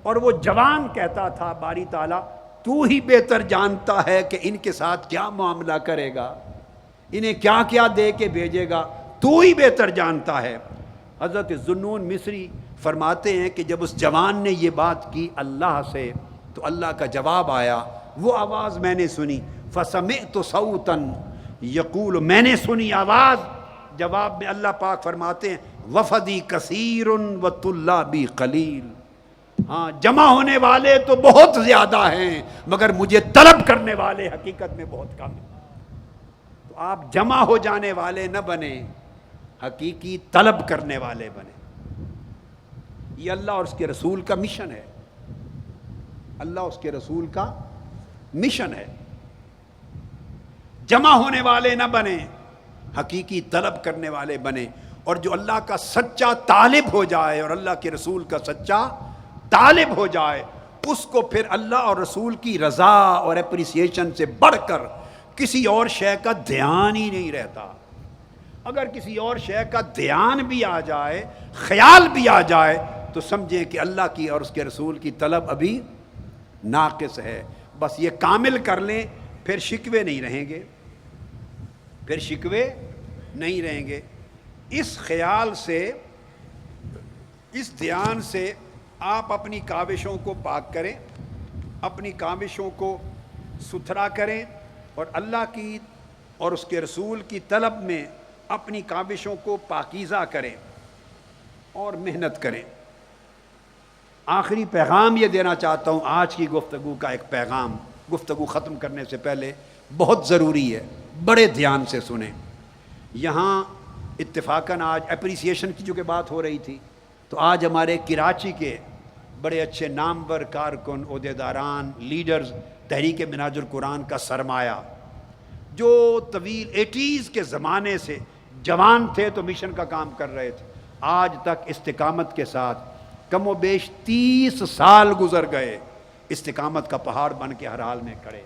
اور وہ جوان کہتا تھا باری تعالیٰ تو ہی بہتر جانتا ہے کہ ان کے ساتھ کیا معاملہ کرے گا، انہیں کیا کیا دے کے بھیجے گا، تو ہی بہتر جانتا ہے. حضرت ذوالنون مصری فرماتے ہیں کہ جب اس جوان نے یہ بات کی اللہ سے تو اللہ کا جواب آیا. وہ آواز میں نے سنی، فسمعت صوتا یقول، میں نے سنی آواز. جواب میں اللہ پاک فرماتے ہیں وفدی کثیر وطلابی قلیل. ہاں جمع ہونے والے تو بہت زیادہ ہیں مگر مجھے طلب کرنے والے حقیقت میں بہت کم ہیں. تو آپ جمع ہو جانے والے نہ بنیں، حقیقی طلب کرنے والے بنیں. یہ اللہ اور اس کے رسول کا مشن ہے. اللہ اس کے رسول کا مشن ہے. جمع ہونے والے نہ بنے، حقیقی طلب کرنے والے بنے. اور جو اللہ کا سچا طالب ہو جائے اور اللہ کے رسول کا سچا طالب ہو جائے، اس کو پھر اللہ اور رسول کی رضا اور اپریسیشن سے بڑھ کر کسی اور شے کا دھیان ہی نہیں رہتا. اگر کسی اور شے کا دھیان بھی آ جائے، خیال بھی آ جائے، تو سمجھیں کہ اللہ کی اور اس کے رسول کی طلب ابھی ناقص ہے. بس یہ کامل کر لیں، پھر شکوے نہیں رہیں گے، پھر شکوے نہیں رہیں گے. اس خیال سے، اس دھیان سے آپ اپنی کاوشوں کو پاک کریں، اپنی کاوشوں کو ستھرا کریں، اور اللہ کی اور اس کے رسول کی طلب میں اپنی کاوشوں کو پاکیزہ کریں اور محنت کریں. آخری پیغام یہ دینا چاہتا ہوں، آج کی گفتگو کا ایک پیغام گفتگو ختم کرنے سے پہلے بہت ضروری ہے، بڑے دھیان سے سنیں. یہاں اتفاقاً آج اپریسیشن کی جو کہ بات ہو رہی تھی، تو آج ہمارے کراچی کے بڑے اچھے نامور کارکن، عہدیداران، لیڈرز تحریک منہاج القرآن کا سرمایہ، جو طویل 80s کے زمانے سے جوان تھے تو مشن کا کام کر رہے تھے، آج تک استقامت کے ساتھ کم و بیش 30 سال گزر گئے، استقامت کا پہاڑ بن کے ہر حال میں کھڑے.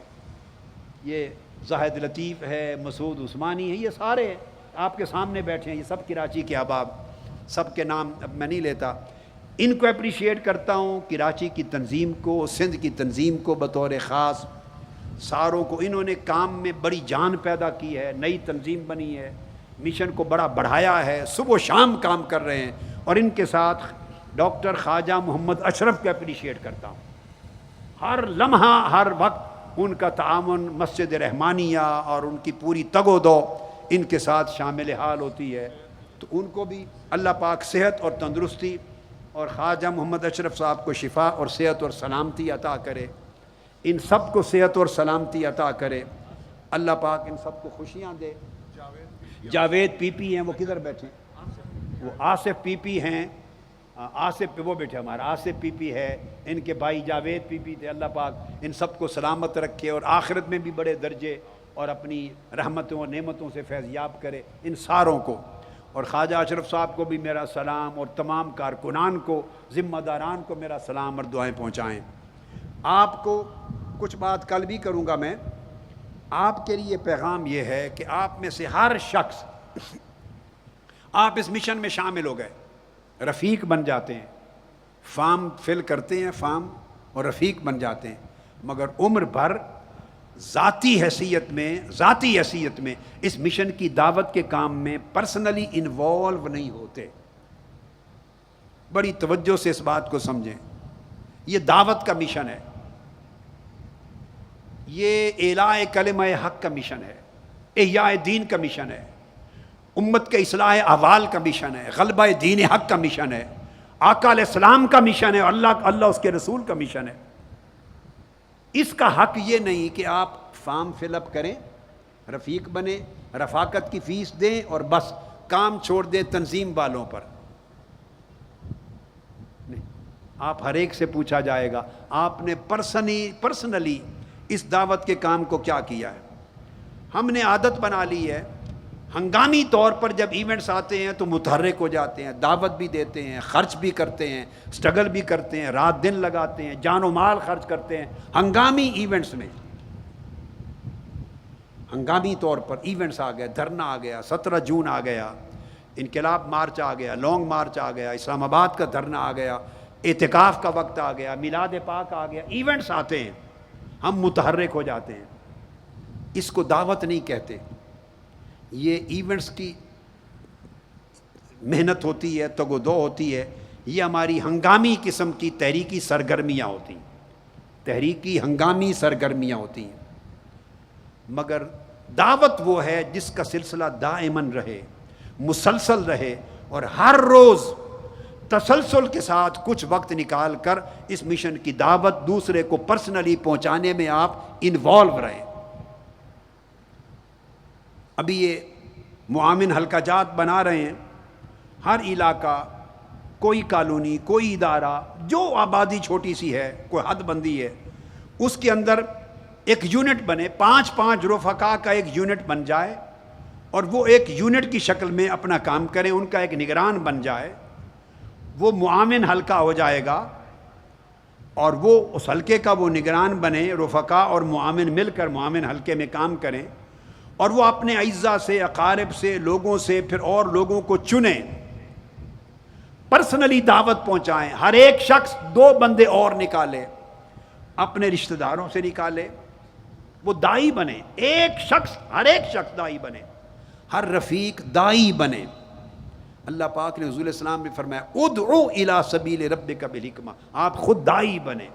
یہ زاہد لطیف ہے، مسعود عثمانی ہے، یہ سارے آپ کے سامنے بیٹھے ہیں، یہ سب کراچی کے احباب، سب کے نام اب میں نہیں لیتا. ان کو اپریشیٹ کرتا ہوں، کراچی کی تنظیم کو، سندھ کی تنظیم کو بطور خاص، ساروں کو. انہوں نے کام میں بڑی جان پیدا کی ہے، نئی تنظیم بنی ہے، مشن کو بڑا بڑھایا ہے، صبح و شام کام کر رہے ہیں. اور ان کے ساتھ ڈاکٹر خواجہ محمد اشرف کو اپریشیٹ کرتا ہوں. ہر لمحہ، ہر وقت ان کا تعاون مسجد رحمانیہ اور ان کی پوری تگ و دو ان کے ساتھ شامل حال ہوتی ہے. تو ان کو بھی اللہ پاک صحت اور تندرستی، اور خواجہ محمد اشرف صاحب کو شفا اور صحت اور سلامتی عطا کرے. ان سب کو صحت اور سلامتی عطا کرے. اللہ پاک ان سب کو خوشیاں دے. جاوید پی پی ہیں، وہ کدھر بیٹھے ہیں؟ وہ آصف پی پی ہیں، آصف پہ وہ بیٹھے ہمارا آصف پی پی ہے، ان کے بھائی جاوید پی پی تھے. اللہ پاک ان سب کو سلامت رکھے اور آخرت میں بھی بڑے درجے اور اپنی رحمتوں اور نعمتوں سے فیضیاب کرے ان ساروں کو. اور خواجہ اشرف صاحب کو بھی میرا سلام، اور تمام کارکنان کو، ذمہ داران کو میرا سلام اور دعائیں پہنچائیں. آپ کو کچھ بات کل بھی کروں گا میں. آپ کے لیے پیغام یہ ہے کہ آپ میں سے ہر شخص، آپ اس مشن میں شامل ہو گئے، رفیق بن جاتے ہیں، فارم فل کرتے ہیں فارم اور رفیق بن جاتے ہیں، مگر عمر بھر ذاتی حیثیت میں اس مشن کی دعوت کے کام میں پرسنلی انوالو نہیں ہوتے. بڑی توجہ سے اس بات کو سمجھیں. یہ دعوت کا مشن ہے، یہ اعلاء کلمہ حق کا مشن ہے، احیاء دین کا مشن ہے، امت کے اصلاح احوال کا مشن ہے، غلبہ دین حق کا مشن ہے، آقا علیہ السلام کا مشن ہے، اور اللہ اس کے رسول کا مشن ہے. اس کا حق یہ نہیں کہ آپ فارم فل اپ کریں، رفیق بنیں، رفاقت کی فیس دیں اور بس کام چھوڑ دیں تنظیم والوں پر. نہیں، آپ ہر ایک سے پوچھا جائے گا آپ نے پرسنلی اس دعوت کے کام کو کیا کیا ہے. ہم نے عادت بنا لی ہے، ہنگامی طور پر جب ایونٹس آتے ہیں تو متحرک ہو جاتے ہیں، دعوت بھی دیتے ہیں، خرچ بھی کرتے ہیں، سٹرگل بھی کرتے ہیں، رات دن لگاتے ہیں، جان و مال خرچ کرتے ہیں ہنگامی ایونٹس میں. ہنگامی طور پر ایونٹس آ گئے، دھرنا آ گیا، 17 جون آ گیا، انقلاب مارچ آ گیا، لانگ مارچ آ گیا، اسلام آباد کا دھرنا آ گیا، اعتکاف کا وقت آ گیا، میلاد پاک آ گیا، ایونٹس آتے ہیں، ہم متحرک ہو جاتے ہیں. اس کو دعوت نہیں کہتے. یہ ایونٹس کی محنت ہوتی ہے، تگ و دو ہوتی ہے، یہ ہماری ہنگامی قسم کی تحریکی سرگرمیاں ہوتی ہیں، تحریکی ہنگامی سرگرمیاں ہوتی ہیں. مگر دعوت وہ ہے جس کا سلسلہ دائماً رہے، مسلسل رہے، اور ہر روز تسلسل کے ساتھ کچھ وقت نکال کر اس مشن کی دعوت دوسرے کو پرسنلی پہنچانے میں آپ انوالو رہیں. ابھی یہ معاون حلقہ جات بنا رہے ہیں، ہر علاقہ کوئی کالونی، کوئی ادارہ، جو آبادی چھوٹی سی ہے، کوئی حد بندی ہے، اس کے اندر ایک یونٹ بنے، 5 رفقا کا ایک یونٹ بن جائے، اور وہ ایک یونٹ کی شکل میں اپنا کام کریں، ان کا ایک نگران بن جائے، وہ معاون حلقہ ہو جائے گا، اور وہ اس حلقے کا وہ نگران بنے، رفقا اور معاون مل کر معاون حلقے میں کام کریں، اور وہ اپنے اعزا سے، اقارب سے، لوگوں سے، پھر اور لوگوں کو چنیں، پرسنلی دعوت پہنچائیں، ہر ایک شخص 2 بندے اور نکالے، اپنے رشتہ داروں سے نکالے، وہ دائی بنے، ہر ایک شخص دائی بنے، ہر رفیق دائی بنے۔ اللہ پاک نے حضور السلام نے فرمایا ادعو الی سبیل ربک بالحکمہ، آپ خود دائی بنے۔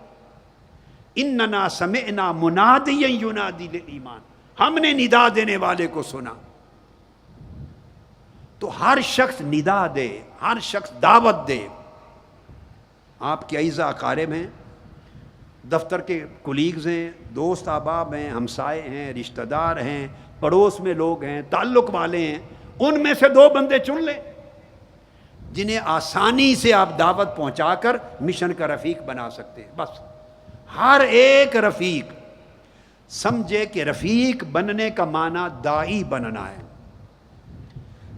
اننا سمعنا منادیا ینادی للایمان، ہم نے ندا دینے والے کو سنا۔ تو ہر شخص ندا دے، ہر شخص دعوت دے۔ آپ کے اعزا اقارب ہیں، دفتر کے کولیگز ہیں، دوست احباب ہیں، ہمسائے ہیں، رشتہ دار ہیں، پڑوس میں لوگ ہیں، تعلق والے ہیں، ان میں سے 2 بندے چن لیں جنہیں آسانی سے آپ دعوت پہنچا کر مشن کا رفیق بنا سکتے ہیں۔ بس ہر ایک رفیق سمجھے کہ رفیق بننے کا معنی دائی بننا ہے۔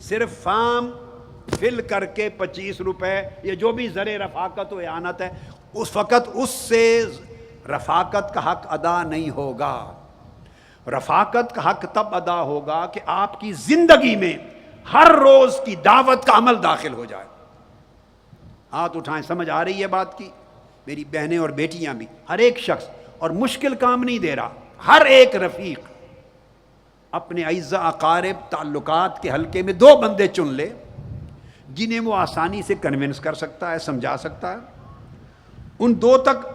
صرف فارم فل کر کے 25 روپے یا جو بھی زر رفاقت و اعانت ہے، اس وقت اس سے رفاقت کا حق ادا نہیں ہوگا۔ رفاقت کا حق تب ادا ہوگا کہ آپ کی زندگی میں ہر روز کی دعوت کا عمل داخل ہو جائے۔ ہاتھ اٹھائیں، سمجھ آ رہی ہے بات کی؟ میری بہنیں اور بیٹیاں بھی، ہر ایک شخص، اور مشکل کام نہیں دے رہا، ہر ایک رفیق اپنے اعزا اقارب تعلقات کے حلقے میں 2 بندے چن لے جنہیں وہ آسانی سے کنونس کر سکتا ہے، سمجھا سکتا ہے۔ ان 2 تک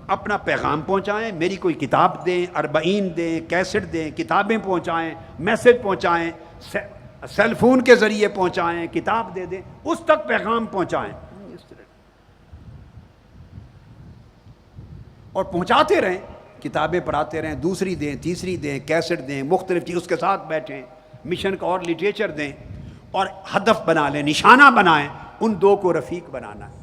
اپنا پیغام پہنچائیں، میری کوئی کتاب دیں، 40 دیں، کیسٹ دیں، کتابیں پہنچائیں، میسج پہنچائیں، سیل فون کے ذریعے پہنچائیں، کتاب دے دیں، اس تک پیغام پہنچائیں، اور پہنچاتے رہیں، کتابیں پڑھاتے رہیں، دوسری دیں، تیسری دیں، کیسٹ دیں، مختلف چیز اس کے ساتھ بیٹھیں، مشن کا اور لٹریچر دیں، اور ہدف بنا لیں، نشانہ بنائیں، ان 2 کو رفیق بنانا ہے۔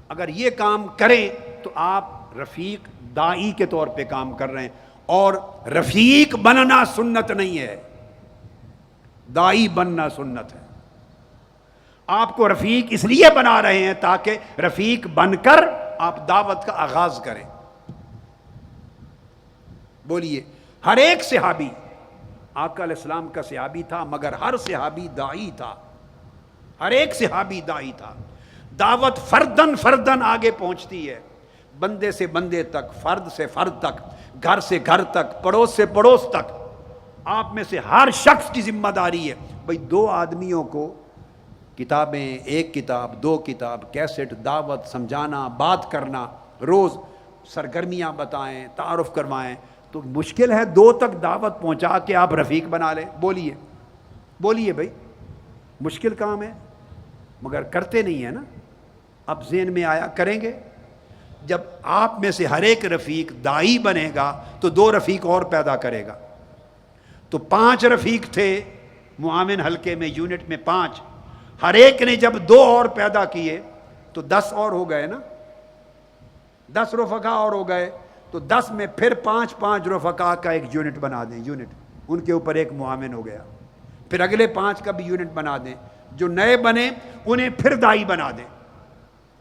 اگر یہ کام کریں تو آپ رفیق دائی کے طور پہ کام کر رہے ہیں، اور رفیق بننا سنت نہیں ہے، دائی بننا سنت ہے۔ آپ کو رفیق اس لیے بنا رہے ہیں تاکہ رفیق بن کر آپ دعوت کا آغاز کریں۔ بولیے، ہر ایک صحابی آقا علیہ السلام کا صحابی تھا، مگر ہر صحابی دائی تھا، ہر ایک صحابی دائی تھا۔ دعوت فردن فردن آگے پہنچتی ہے، بندے سے بندے تک، فرد سے فرد تک، گھر سے گھر تک، پڑوس سے پڑوس تک۔ آپ میں سے ہر شخص کی ذمہ داری ہے بھئی 2 آدمیوں کو کتابیں، 1 کتاب، 2 کتاب، کیسٹ، دعوت، سمجھانا، بات کرنا، روز سرگرمیاں بتائیں، تعارف کروائیں۔ تو مشکل ہے 2 تک دعوت پہنچا کے آپ رفیق بنا لیں؟ بولیے بھائی، مشکل کام ہے، مگر کرتے نہیں ہیں نا۔ اب ذہن میں آیا کریں گے؟ جب آپ میں سے ہر ایک رفیق دائی بنے گا تو 2 رفیق اور پیدا کرے گا۔ تو 5 رفیق تھے معاون حلقے میں، یونٹ میں 5، ہر ایک نے جب 2 اور پیدا کیے تو 10 اور ہو گئے نا، 10 رفقا اور ہو گئے، تو 10 میں پھر 5 رفقا کا ایک یونٹ بنا دیں، یونٹ، ان کے اوپر ایک معاون ہو گیا، پھر اگلے 5 کا بھی یونٹ بنا دیں، جو نئے بنے انہیں پھر دائی بنا دیں،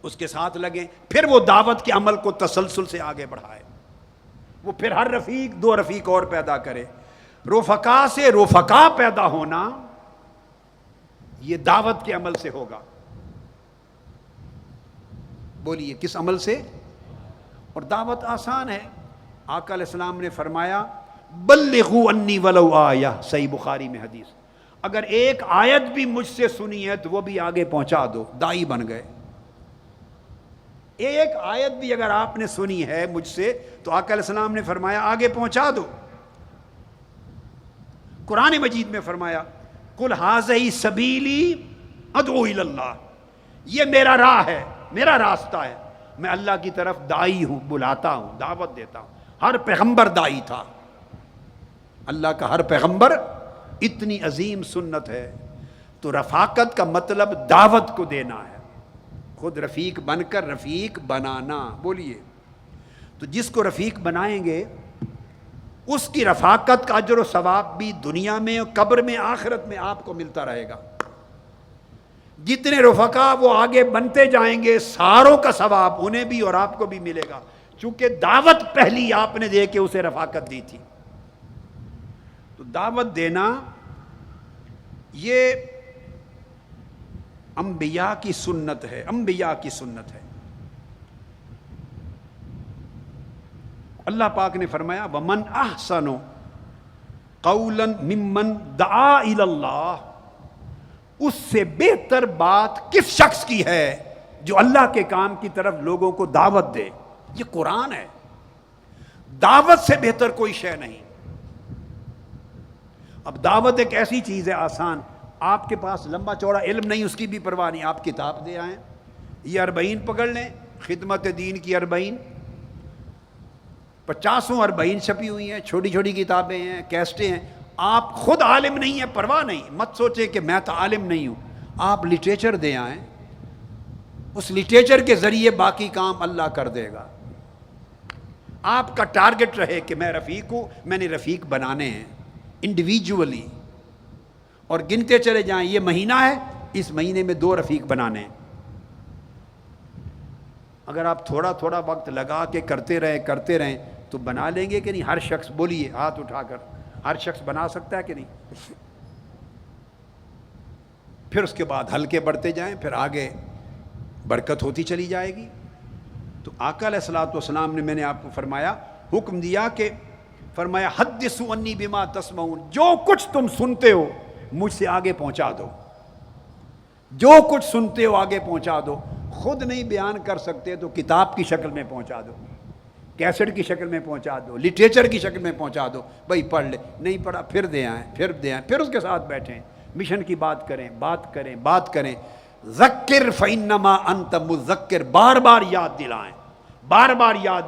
اس کے ساتھ لگیں، پھر وہ دعوت کے عمل کو تسلسل سے آگے بڑھائے، وہ پھر ہر رفیق 2 رفیق اور پیدا کرے۔ رفقا سے رفقا پیدا ہونا یہ دعوت کے عمل سے ہوگا۔ بولیے کس عمل سے؟ اور دعوت آسان ہے۔ آقا علیہ السلام نے فرمایا بلغوا انی ولو آیہ، صحیح بخاری میں حدیث، اگر 1 آیت بھی مجھ سے سنی ہے تو وہ بھی آگے پہنچا دو، دائی بن گئے۔ 1 آیت بھی اگر آپ نے سنی ہے مجھ سے تو آقا علیہ السلام نے فرمایا آگے پہنچا دو۔ قرآن مجید میں فرمایا قل ھذہ سبیلی ادعو الی اللہ، یہ میرا راہ ہے، میرا راستہ ہے، میں اللہ کی طرف دائی ہوں، بلاتا ہوں، دعوت دیتا ہوں۔ ہر پیغمبر دائی تھا، اللہ کا ہر پیغمبر، اتنی عظیم سنت ہے۔ تو رفاقت کا مطلب دعوت کو دینا ہے، خود رفیق بن کر رفیق بنانا. بولیے. تو جس کو رفیق بنائیں گے اس کی رفاقت کا اجر و ثواب بھی دنیا میں، قبر میں، آخرت میں آپ کو ملتا رہے گا. جتنے رفقا وہ آگے بنتے جائیں گے ساروں کا ثواب انہیں بھی اور آپ کو بھی ملے گا، چونکہ دعوت پہلی آپ نے دے کے اسے رفاقت دی تھی. تو دعوت دینا یہ انبیاء کی سنت ہے، انبیاء کی سنت ہے. اللہ پاک نے فرمایا وَمَنْ أَحْسَنُ قَوْلًا مِمَّنْ دَعَا إِلَى اللَّهِ، اس سے بہتر بات کس شخص کی ہے جو اللہ کے کام کی طرف لوگوں کو دعوت دے. یہ قرآن ہے. دعوت سے بہتر کوئی شے نہیں. اب دعوت ایک ایسی چیز ہے آسان، آپ کے پاس لمبا چوڑا علم نہیں اس کی بھی پرواہ نہیں، آپ کتاب دے آئیں. یہ 40 پکڑ لیں، خدمت دین کی 40، 50 40 چھپی ہوئی ہیں، چھوٹی چھوٹی کتابیں ہیں، کیسٹیں ہیں. آپ خود عالم نہیں ہیں، پرواہ نہیں، مت سوچیں کہ میں تو عالم نہیں ہوں. آپ لٹریچر دے آئیں، اس لٹریچر کے ذریعے باقی کام اللہ کر دے گا. آپ کا ٹارگٹ رہے کہ میں رفیق ہوں، میں نے رفیق بنانے ہیں انڈیویجولی، اور گنتے چلے جائیں یہ مہینہ ہے، اس مہینے میں 2 رفیق بنانے ہیں. اگر آپ تھوڑا تھوڑا وقت لگا کے کرتے رہیں تو بنا لیں گے کہ نہیں؟ ہر شخص، بولیے ہاتھ اٹھا کر، ہر شخص بنا سکتا ہے کہ نہیں؟ پھر اس کے بعد ہلکے بڑھتے جائیں، پھر آگے برکت ہوتی چلی جائے گی. تو آقا علیہ الصلوۃ والسلام نے، میں نے آپ کو فرمایا، حکم دیا کہ فرمایا حدثوا انی بما تسمعون، جو کچھ تم سنتے ہو مجھ سے آگے پہنچا دو. جو کچھ سنتے ہو آگے پہنچا دو. خود نہیں بیان کر سکتے تو کتاب کی شکل میں پہنچا دو، کیسٹ کی شکل میں پہنچا دو، لٹریچر کی شکل میں پہنچا دو. بھائی پڑھ لے، نہیں پڑھا پھر دے آئیں، پھر اس کے ساتھ بیٹھیں، مشن کی بات کریں. ذکر فإنما انت مذکر، بار بار یاد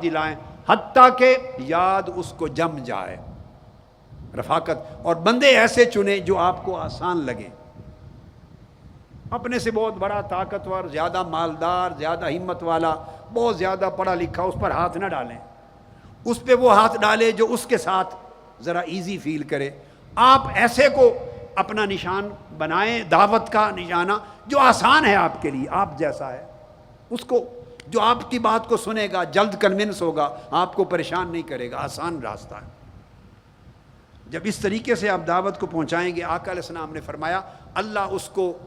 دلائیں حتیٰ کہ یاد اس کو جم جائے. رفاقت، اور بندے ایسے چنے جو آپ کو آسان لگے. اپنے سے بہت بڑا طاقتور، زیادہ مالدار، زیادہ ہمت والا، بہت زیادہ پڑھا لکھا، اس پر ہاتھ نہ ڈالیں. اس پہ وہ ہاتھ ڈالے جو اس کے ساتھ ذرا ایزی فیل کرے. آپ ایسے کو اپنا نشان بنائیں، دعوت کا نشانہ، جو آسان ہے آپ کے لیے، آپ جیسا ہے. اس کو جو آپ کی بات کو سنے گا، جلد کنونس ہوگا، آپ کو پریشان نہیں کرے گا، آسان راستہ ہے. جب اس طریقے سے آپ دعوت کو پہنچائیں گے، آقا علیہ السلام نے فرمایا اللہ اس کو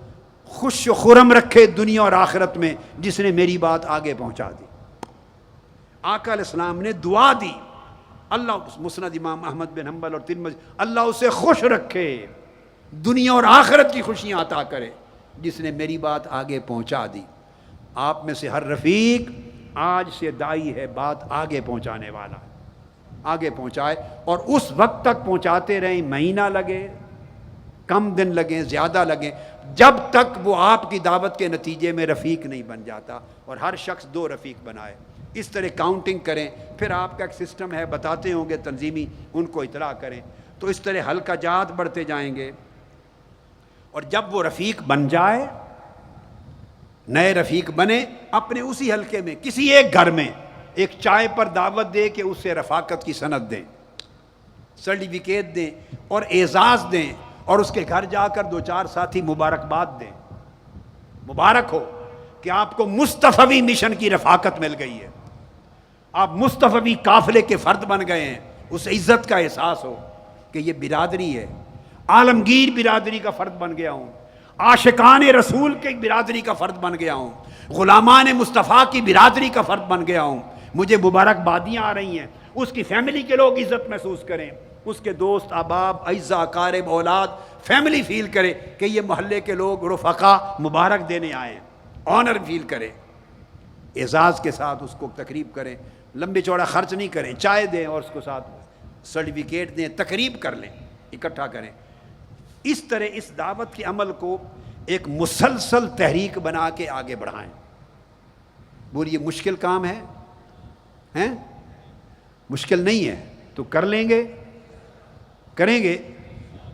خوش و خرم رکھے دنیا اور آخرت میں، جس نے میری بات آگے پہنچا دی. آقا علیہ السلام نے دعا دی، اللہ، مسند امام احمد بن حنبل اور ترمذی، اللہ اسے خوش رکھے، دنیا اور آخرت کی خوشیاں عطا کرے، جس نے میری بات آگے پہنچا دی. آپ میں سے ہر رفیق آج سے داعی ہے، بات آگے پہنچانے والا، آگے پہنچائے، اور اس وقت تک پہنچاتے رہیں، مہینہ لگے، کم دن لگیں، زیادہ لگیں، جب تک وہ آپ کی دعوت کے نتیجے میں رفیق نہیں بن جاتا. اور ہر شخص 2 رفیق بنائے. اس طرح کاؤنٹنگ کریں. پھر آپ کا ایک سسٹم ہے، بتاتے ہوں گے تنظیمی، ان کو اطلاع کریں. تو اس طرح حلقہ جات بڑھتے جائیں گے. اور جب وہ رفیق بن جائے، نئے رفیق بنے، اپنے اسی حلقے میں کسی ایک گھر میں ایک چائے پر دعوت دے کے اسے رفاقت کی سند دیں، سرٹیفکیٹ دیں اور اعزاز دیں، اور اس کے گھر جا کر 2-4 ساتھی مبارکباد دیں. مبارک ہو کہ آپ کو مصطفوی مشن کی رفاقت مل گئی ہے، آپ مصطفوی قافلے کے فرد بن گئے ہیں. اس عزت کا احساس ہو کہ یہ برادری ہے، عالمگیر برادری کا فرد بن گیا ہوں، عاشقان رسول کے برادری کا فرد بن گیا ہوں، غلامان مصطفیٰ کی برادری کا فرد بن گیا ہوں. مجھے مبارکبادیاں آ رہی ہیں. اس کی فیملی کے لوگ عزت محسوس کریں، اس کے دوست، احباب، اعزا، اقارب، اولاد، فیملی فیل کرے کہ یہ محلے کے لوگ رفقا مبارک دینے آئے ہیں، آنر فیل کرے. اعزاز کے ساتھ اس کو تقریب کریں، لمبے چوڑا خرچ نہیں کریں، چائے دیں اور اس کو ساتھ سرٹیفکیٹ دیں، تقریب کر لیں، اکٹھا کریں. اس طرح اس دعوت کے عمل کو ایک مسلسل تحریک بنا کے آگے بڑھائیں. بولیے مشکل کام ہے؟ مشکل نہیں ہے تو کر لیں گے، کریں گے.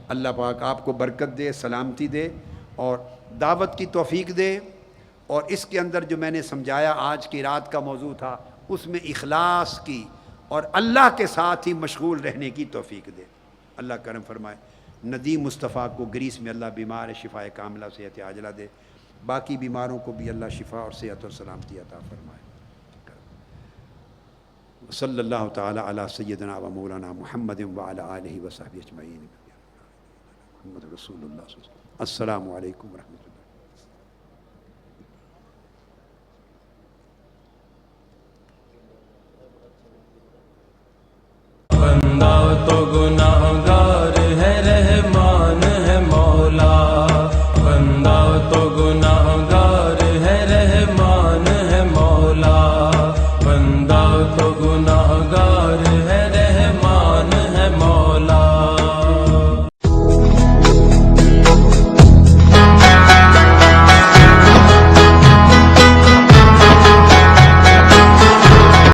اللہ پاک آپ کو برکت دے، سلامتی دے اور دعوت کی توفیق دے. اور اس کے اندر جو میں نے سمجھایا آج کی رات کا موضوع تھا، اس میں اخلاص کی اور اللہ کے ساتھ ہی مشغول رہنے کی توفیق دے۔ اللہ کرم فرمائے۔ ندیم مصطفیٰ کو گریس میں اللہ بیمار ہے، شفا کاملہ صحت عاجلہ دے، باقی بیماروں کو بھی اللہ شفا اور صحت اور سلامتی عطا فرمائے۔ صلی اللہ تعالی علی سیدنا و مولانا محمد وعلی آلہ وصحبہ اجمعین۔ محمد رسول اللہ صلی اللہ علیہ وسلم۔ السلام علیکم ورحمۃ اللہ۔